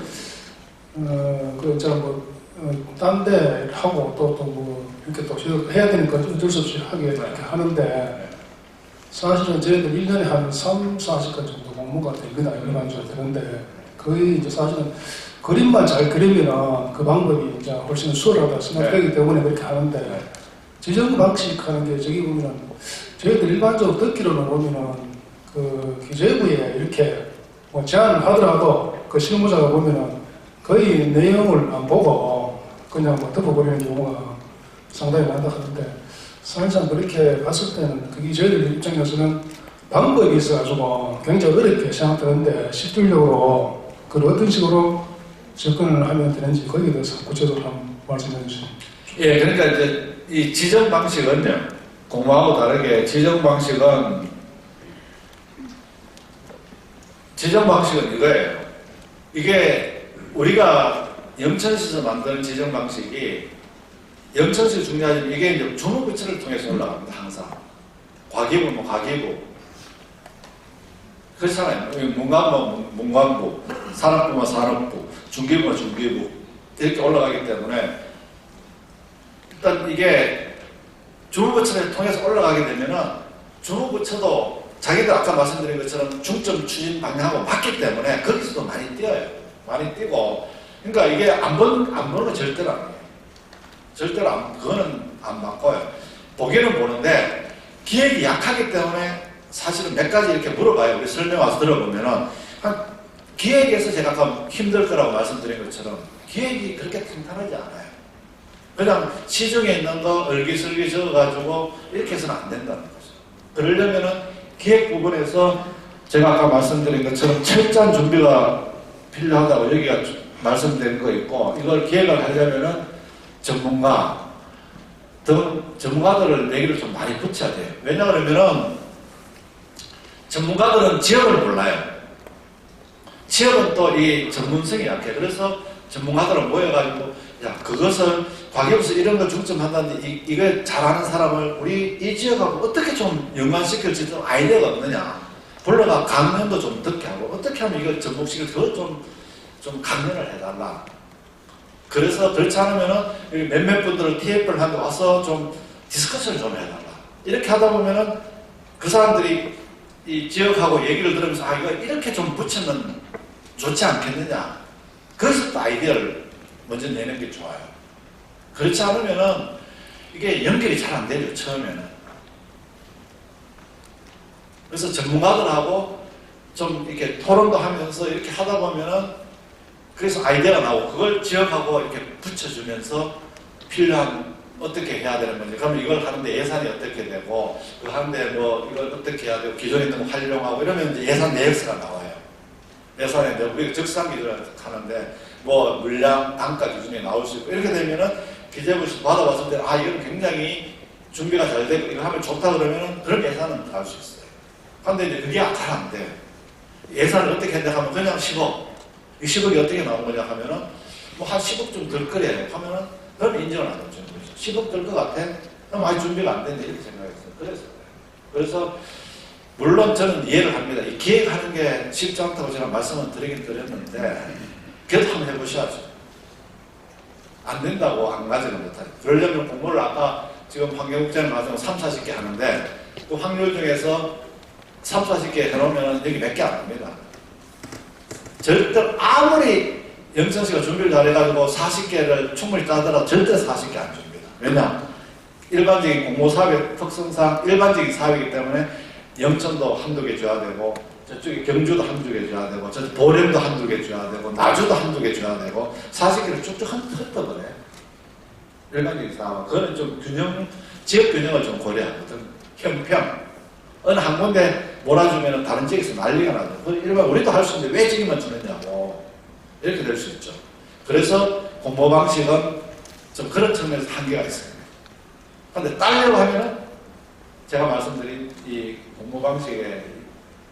딴 데 하고 또 뭐 이렇게 또 해야 되니까 어쩔 수 없이 하게 이렇게 하는데 사실은 저희들 1년에 한 3, 40건 정도 공모가 됩니다. 일반적으로 되는데 거의 이제 사실은 그림만 잘 그리면 그 방법이 이제 훨씬 수월하다 생각되기 때문에 그렇게 하는데 지정 방식 하는 게 저기 보면은 저희들 일반적으로 듣기로는 보면은 그 기재부에 이렇게 뭐 제안을 하더라도 그 실무자가 보면은 거의 내용을 안 보고 그냥 뭐 덮어버리는 경우가 상당히 많다 하는데 사실상 그렇게 봤을 때는 그게 저희들 입장에서는 방법이 있어가지고 굉장히 어렵게 생각되는데 실질적으로 그걸 어떤 식으로 접근을 하면 되는지 거기에 대해서 구체적으로 한번 말씀해 주시죠. 예, 그러니까 이제 이 지정 방식은요, 공모하고 다르게 지정 방식은 이거예요. 이게 우리가 영천시에서 만드는 지정 방식이 영천시 중요하지만 이게 이제 주무부처를 통해서 올라갑니다. 항상 과기부 과기부 그렇잖아요. 문광부, 산업부면 산업부, 중기부면 중기부 이렇게 올라가기 때문에 일단 이게 주무부처를 통해서 올라가게 되면은 주무부처도 자기들 아까 말씀드린 것처럼 중점 추진 방향하고 맞기 때문에 거기서도 많이 뛰어요. 많이 뛰고 그러니까 이게 안 보는 건 절대로 아니에요. 절대로 그거는 안 바꿔요. 보기는 보는데 기획이 약하기 때문에 사실은 몇 가지 이렇게 물어봐요. 우리 설명 와서 들어보면은 기획에서 제가 아까 힘들 거라고 말씀드린 것처럼 기획이 그렇게 탄탄하지 않아요. 그냥 시중에 있는 거 얼기설기 적어가지고 이렇게 해서는 안 된다는 거죠. 그러려면은 기획 부분에서 제가 아까 말씀드린 것처럼 철저한 준비가 필요하다고 여기가 말씀드린 거 있고, 이걸 기획을 하려면은 전문가들을 얘기를 좀 많이 붙여야 돼요. 왜냐 그러면은 전문가들은 지역을 몰라요. 지역은 또 이 전문성이 약해. 그래서 전문가들은 모여가지고 야, 그것을 과기부서 이런 걸 중점한다는데 이걸 잘하는 사람을 우리 이 지역하고 어떻게 좀 연관시킬지 좀 아이디어가 없느냐. 불러가 강연도 좀 듣게 하고 어떻게 하면 이걸 접목시킬 더 좀 강연을 해달라. 그래서 그렇지 않으면은 몇몇 분들을 TF를 하는데 와서 좀 디스커션을 좀 해달라. 이렇게 하다 보면은 그 사람들이 이 지역하고 얘기를 들으면서 아, 이거 이렇게 좀 붙이면 좋지 않겠느냐. 그래서 또 아이디어를 먼저 내는 게 좋아요. 그렇지 않으면은 이게 연결이 잘 안 되죠, 처음에는. 그래서 전문가들하고 좀 이렇게 토론도 하면서 이렇게 하다 보면은 그래서 아이디어가 나오고 그걸 지역하고 이렇게 붙여주면서 필요한 어떻게 해야 되는 건지, 그러면 이걸 하는데 예산이 어떻게 되고, 그거 하는데 뭐 이걸 어떻게 해야 되고, 기존에 있는 거 활용하고 이러면 이제 예산 내역서가 나와요. 예산에 우리가 적상 기준을 하는데 뭐 물량, 단가 기준이 나올 수 있고, 이렇게 되면은 기재부에서 받아봤을 때 아, 이건 굉장히 준비가 잘 되고 이거 하면 좋다 그러면은 그런 예산은 나올 수 있어요. 근데 이제 그게 잘 안 돼요. 예산을 어떻게 했냐 하면 그냥 10억. 이 10억이 어떻게 나온 거냐 하면은 뭐 한 10억 좀 들 거래 하면은 그럼 인정을 안 해주는 거죠. 10억 들 것 같아? 그럼 아직 준비가 안 된다 이렇게 생각했어요. 그래서 물론 저는 이해를 합니다. 이 기획하는 게 쉽지 않다고 제가 말씀을 드리긴 드렸는데 그래도 한번 해보셔야죠. 안 된다고 안 가지는 못하죠. 그러려면 공모를 아까 지금 환경국장님 말씀 3, 40개 하는데 그 확률 중에서 3, 40개 해놓으면 여기 몇 개 안 합니다. 절대 아무리 영천 씨가 준비를 잘해가지고 40개를 충분히 따더라도 절대 40개 안 줍니다. 왜냐? 일반적인 공모사업의 특성상 일반적인 사업이기 때문에 영천도 한두 개 줘야 되고 저쪽에 경주도 한두 개 줘야 되고 저 보령도 한두 개 줘야 되고 나주도 한두 개 줘야 되고 40개를 쭉쭉 흩어버려요. 일반적인 사업은 그거는 좀 지역 균형을 좀 고려하거든. 형평 어느 한 군데 몰아주면 다른 지역에서 난리가 나죠. 일반 우리도 할 수 있는데 왜 지금만 주느냐고 이렇게 될 수 있죠. 그래서 공모 방식은 좀 그런 측면에서 한계가 있습니다. 그런데 따르려고 하면은 제가 말씀드린 이 공모 방식의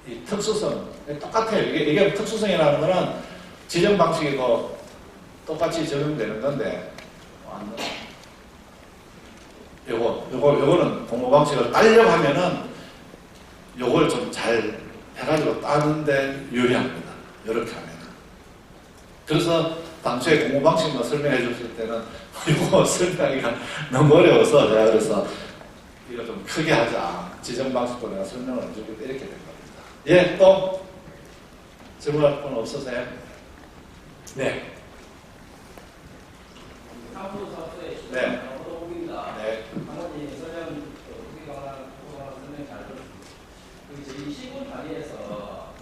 이 특수성 똑같아요. 이게 특수성이라는 거는 지정 방식이고 똑같이 적용되는 건데 요거는 공모 방식을 따르려고 하면은 요걸 좀 잘 해가지고 따는데 유리합니다. 이렇게 하면. 그래서 당초에 공모 방식만 설명해 줬을 때는 이거 설명하기가 너무 어려워서 제가 그래서 이거 좀 크게 하자. 지정 방식도 내가 설명을 해주고 이렇게 된 겁니다. 예, 또 질문할 분 없으세요? 네. 네. 네. 저희 시군 단위에서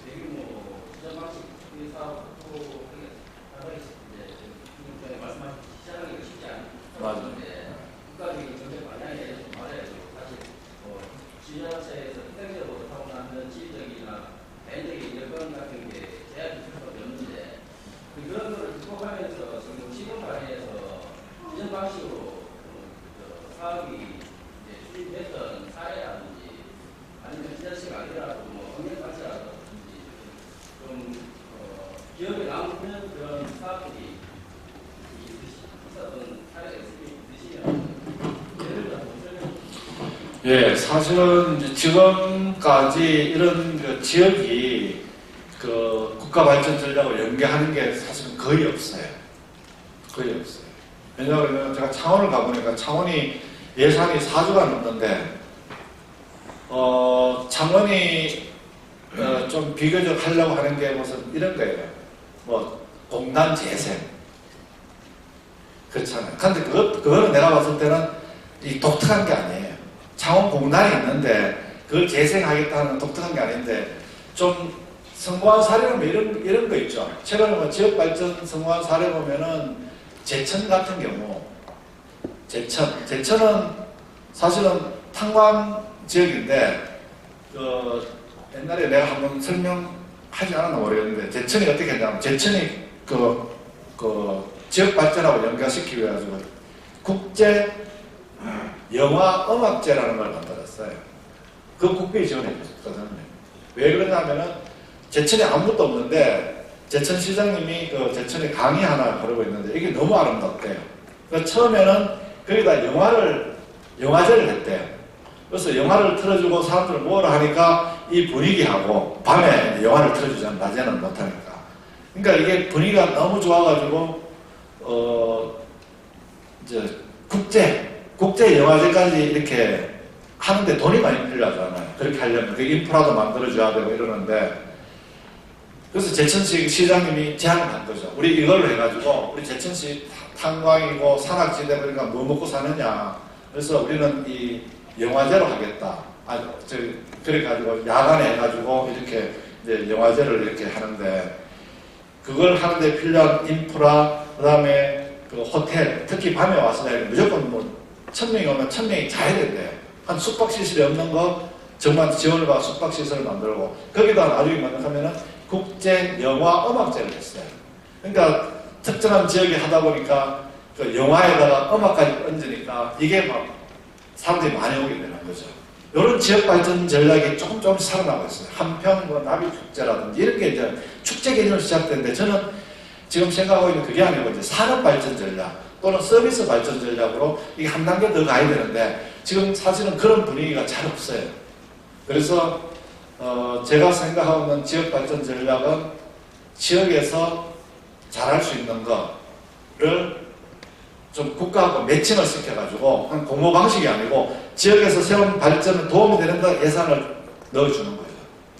대규모 지정 방식 사업 이제 말씀하신 시작하기가 쉽지 않은데 국가적인 정책 방향에 좀 말해야죠. 사실 지자체에서 행정적으로 타고나는 지리적이나 개인적인 여건 같은 게 제한이 있을 수밖에 없는데 그런 거를 극복하면서 지금 시군 단위에서 지정 방식으로 사업이 수립했던 사례라든지 아니면 지자체가 아니라도 뭐 언행관세라든지 좀 기업에 남는 그런 사업들이 있었던 사례가 있으시면 예를 들어서 예, 사실은 이제 지금까지 이런 그 지역이 그 국가 발전 전략을 연계하는 게 사실은 거의 없어요. 거의 없어요. 왜냐하면 제가 창원을 가보니까 창원이 예산이 4조가 넘는데 창원이 좀 비교적 하려고 하는 게 무슨 이런 거예요. 뭐 공단 재생 그렇잖아요. 근데 그거는 내가 봤을 때는 이 독특한 게 아니에요. 창원공단이 있는데 그걸 재생하겠다는 독특한 게 아닌데 좀 성공한 사례는 뭐 이런 거 있죠. 최근에 뭐 지역발전 성공한 사례 보면은 제천 같은 경우 제천은 사실은 탄광 지역인데 옛날에 내가 한번 설명하지 않았나 모르겠는데 제천이 어떻게 했냐면 제천이 지역 발전하고 연결시키기 위해 가지고 국제 영화 음악제라는 걸 만들었어요. 그 국비에 지원해 줬거든요. 왜 그러냐면은 제천에 아무것도 없는데 제천 시장님이 제천에 강의 하나 거르고 있는데 이게 너무 아름답대요. 그래서 처음에는 거기다 영화제를 했대요. 그래서 영화를 틀어주고 사람들을 모으라 하니까 이 분위기하고 밤에 영화를 틀어주잖아요. 낮에는 못하니까. 그러니까 이게 분위기가 너무 좋아가지고 이제 국제 영화제까지 이렇게 하는데 돈이 많이 필요하잖아요. 그렇게 하려면 그 인프라도 만들어줘야 되고 이러는데 그래서 제천시 시장님이 제안을 한 거죠. 우리 이걸로 해가지고 우리 제천시 탄광이고 산악지대 그러니까 뭐 먹고 사느냐. 그래서 우리는 이 영화제로 하겠다. 그래가지고 야간에 해가지고 이렇게 이제 영화제를 이렇게 하는데 그걸 하는데 필요한 인프라 그다음에 그 호텔 특히 밤에 와서 무조건 뭐 1000명이 오면 1000명이 자야 된대요. 한 숙박시설이 없는 거 정말 지원을 받아 숙박시설을 만들고 거기다 나중에 만들면은 국제 영화 음악제를 했어요. 그러니까 특정한 지역에 하다 보니까 그 영화에다가 음악까지 얹으니까 이게 막 사람들이 많이 오게 되는 거죠. 이런 지역 발전 전략이 조금 살아나고 있어요. 한평 뭐 나비 축제라든지 이런 게 이제 축제 개념으로 시작되는데 저는 지금 생각하고 있는 그게 아니고 이제 산업 발전 전략 또는 서비스 발전 전략으로 이게 한 단계 더 가야 되는데 지금 사실은 그런 분위기가 잘 없어요. 그래서 제가 생각하고 있는 지역 발전 전략은 지역에서 잘할 수 있는 거를 좀 국가하고 매칭을 시켜가지고 한 공모 방식이 아니고 지역에서 세운 발전에 도움이 되는 데 예산을 넣어주는 거예요.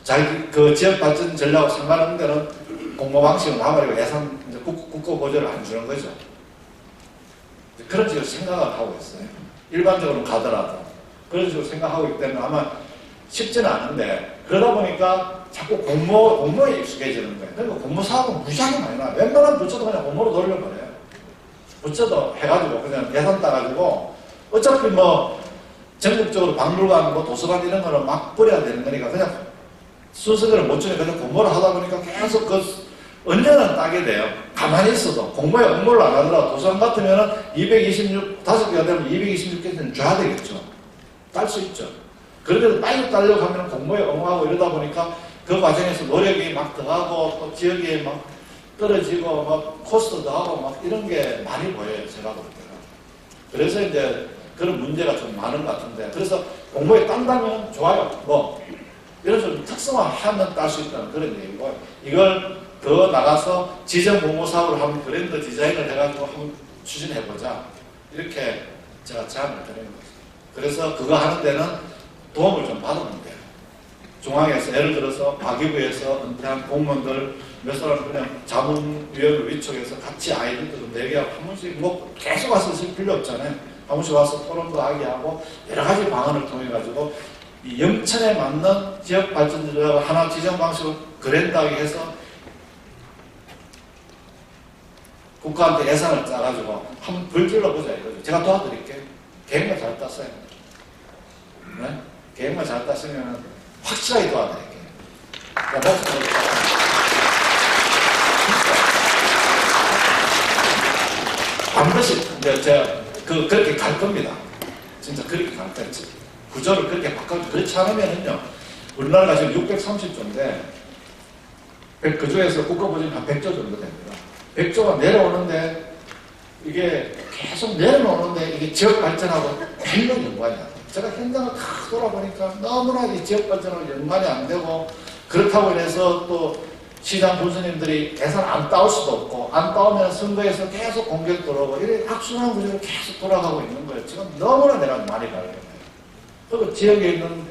자기 그 지역 발전 전략하고 상관없는 데는 공모 방식을 나와버리고 예산 국가 보조를 안 주는 거죠. 그런 식으로 생각을 하고 있어요. 일반적으로 가더라도 그런 식으로 생각하고 있기 때문에 아마 쉽지는 않은데 그러다 보니까 자꾸 공모에 익숙해지는 거예요. 그러니까 공모 사업은 무지하게 많이 나와요. 웬만한 부처도 그냥 공모로 돌려버려요. 부처도 해가지고 그냥 예산 따가지고 어차피 뭐 전국적으로 박물관, 뭐 도서관 이런 거는 막 뿌려야 되는 거니까 그냥 순서대로 못 주니까 그냥 공모를 하다 보니까 계속 언제는 따게 돼요. 가만히 있어도 공모에 응모를 안 하더라도 도서관 같으면은 226, 5개가 되면 226개는 줘야 되겠죠. 딸 수 있죠. 그런데도 빨리 따려고 하면 공모에 응모하고 이러다 보니까 그 과정에서 노력이 막 더하고 또 지역에 막 떨어지고 막 코스트 더하고 막 이런 게 많이 보여요. 제가 볼 때는. 그래서 이제 그런 문제가 좀 많은 것 같은데 그래서 공모에 딴다면 좋아요. 뭐 이런 식으로 특성화하면 딸 수 있다는 그런 얘기고 이걸 더 나가서 지정 공모 사업을 한번 브랜드 디자인을 해가지고 한번 추진해보자. 이렇게 제가 제안을 드리는 거죠. 그래서 그거 하는 데는 도움을 좀 받으면 돼요. 중앙에서 예를 들어서 과기부에서 은퇴한 공무원들 몇 사람 그냥 자문위원회 위촉해서 같이 아이들도 좀 내기하고 한 번씩 뭐 계속 와서 쓸 필요 없잖아요. 한 번씩 와서 토론도 하게 하고 여러 가지 방안을 통해 가지고 이 영천에 맞는 지역 발전 전략을 하나 지정 방식으로 그랜드하게 해서 국가한테 예산을 짜가지고 한번 불질러 보자 이거죠. 제가 도와드릴게요. 계획만 잘 땄어요. 네? 계획만 잘 땄으면 확실하게 도와드릴게요. 반드시 제가 그렇게 갈 겁니다. 진짜 그렇게 갈 거예요. 구조를 그렇게 바꿔 그렇지 않으면은요. 우리나라가 지금 630조인데 그 중에서 국가보증이 한 100조 정도 됩니다. 100조가 내려오는데 이게 계속 내려오는데 이게 지역 발전하고 별로 연관이 안 돼요. 제가 현장을 다 돌아보니까 너무나 이 지역 발전하고 연관이 안 되고 그렇다고 해서 또 시장 군수님들이 예산 안 따올 수도 없고 안 따오면 선거에서 계속 공격 들어오고 이렇게 악순환 구조로 계속 돌아가고 있는 거예요. 지금 너무나 내가 많이 발견해요. 그리고 지역에 있는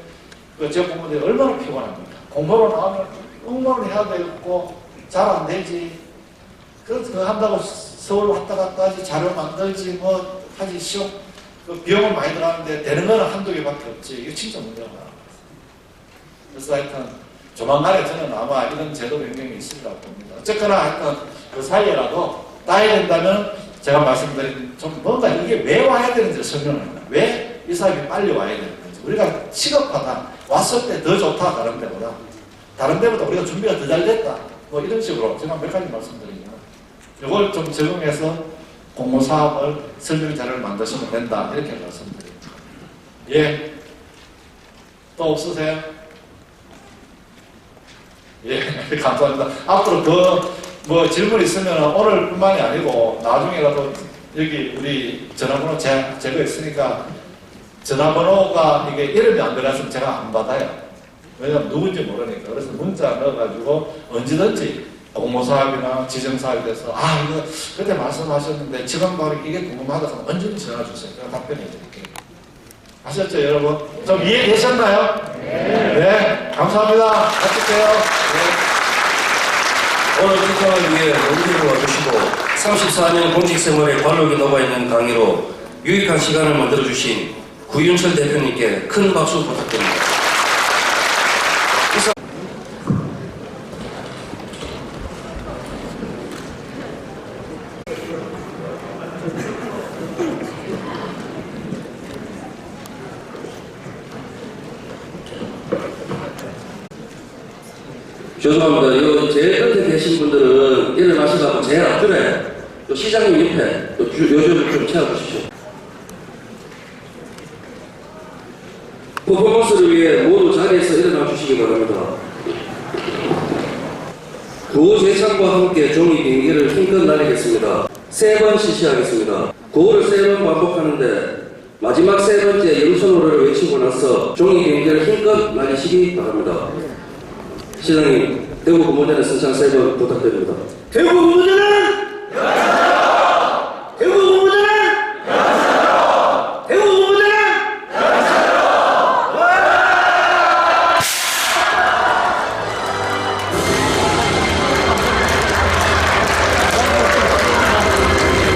그 지역 공무원들이 얼마나 피곤합니까? 공모로 나오면 응모를 해야 되고 잘 안 되지. 그래서 그거 한다고 서울 왔다 갔다 하지, 자료 만들지, 뭐 하지, 시험, 그 비용은 많이 들어가는데 되는 거는 한두 개밖에 없지. 이게 진짜 문제가 많아. 그래서 하여튼 조만간에 저는 아마 이런 제도 변경이 있을 거라고 봅니다. 어쨌거나 하여튼 그 사이에라도 따야 된다면 제가 말씀드린 좀 뭔가 이게 왜 와야 되는지 설명을 해요. 왜 이 사람이 빨리 와야 되는지. 우리가 시급하다. 왔을 때 더 좋다. 다른 데보다. 다른 데보다 우리가 준비가 더 잘 됐다. 뭐 이런 식으로 제가 몇 가지 말씀드리면 이걸 좀 적용해서 공모사업을 설명 자료를 만드시면 된다. 이렇게 말씀드립니다. 예. 또 없으세요? 예. 감사합니다. 앞으로 뭐 질문 있으면 오늘뿐만이 아니고 나중에라도 여기 우리 전화번호 제거했으니까 전화번호가 이게 이름이 안 들어가서 제가 안 받아요. 왜냐면 누군지 모르니까. 그래서 문자 넣어가지고 언제든지 공모사업이나 지정사업에 대해서 이거 그때 말씀하셨는데 지방발이 이게 궁금하다고 언제든지 전화 주세요. 제가 답변해 드릴게요. 아셨죠 여러분? 좀 이해되셨나요? 네. 감사합니다. 마칠게요. 오늘 특강을 위해 논의를 와주시고 34년 공직생활에 관록이 녹아있는 강의로 유익한 시간을 만들어주신 구윤철 대표님께 큰 박수 부탁드립니다. 죄송합니다. 이거 제 끝에 계신 분들은 일어나시라고 제 앞들에 또 시장님 옆에 또 요즘을 좀 채워주십시오. 퍼포먼스를 위해 모두 자리에서 일어나 주시기 바랍니다. 구호 재창과 함께 종이 비행기를 힘껏 날리겠습니다. 3번 실시하겠습니다. 구호를 3번 반복하는데 마지막 3번째 영선호를 외치고 나서 종이 비행기를 힘껏 날리시기 바랍니다. 시장님, 대구 근무자는 승창 3번 부탁드립니다. 대구 근무자는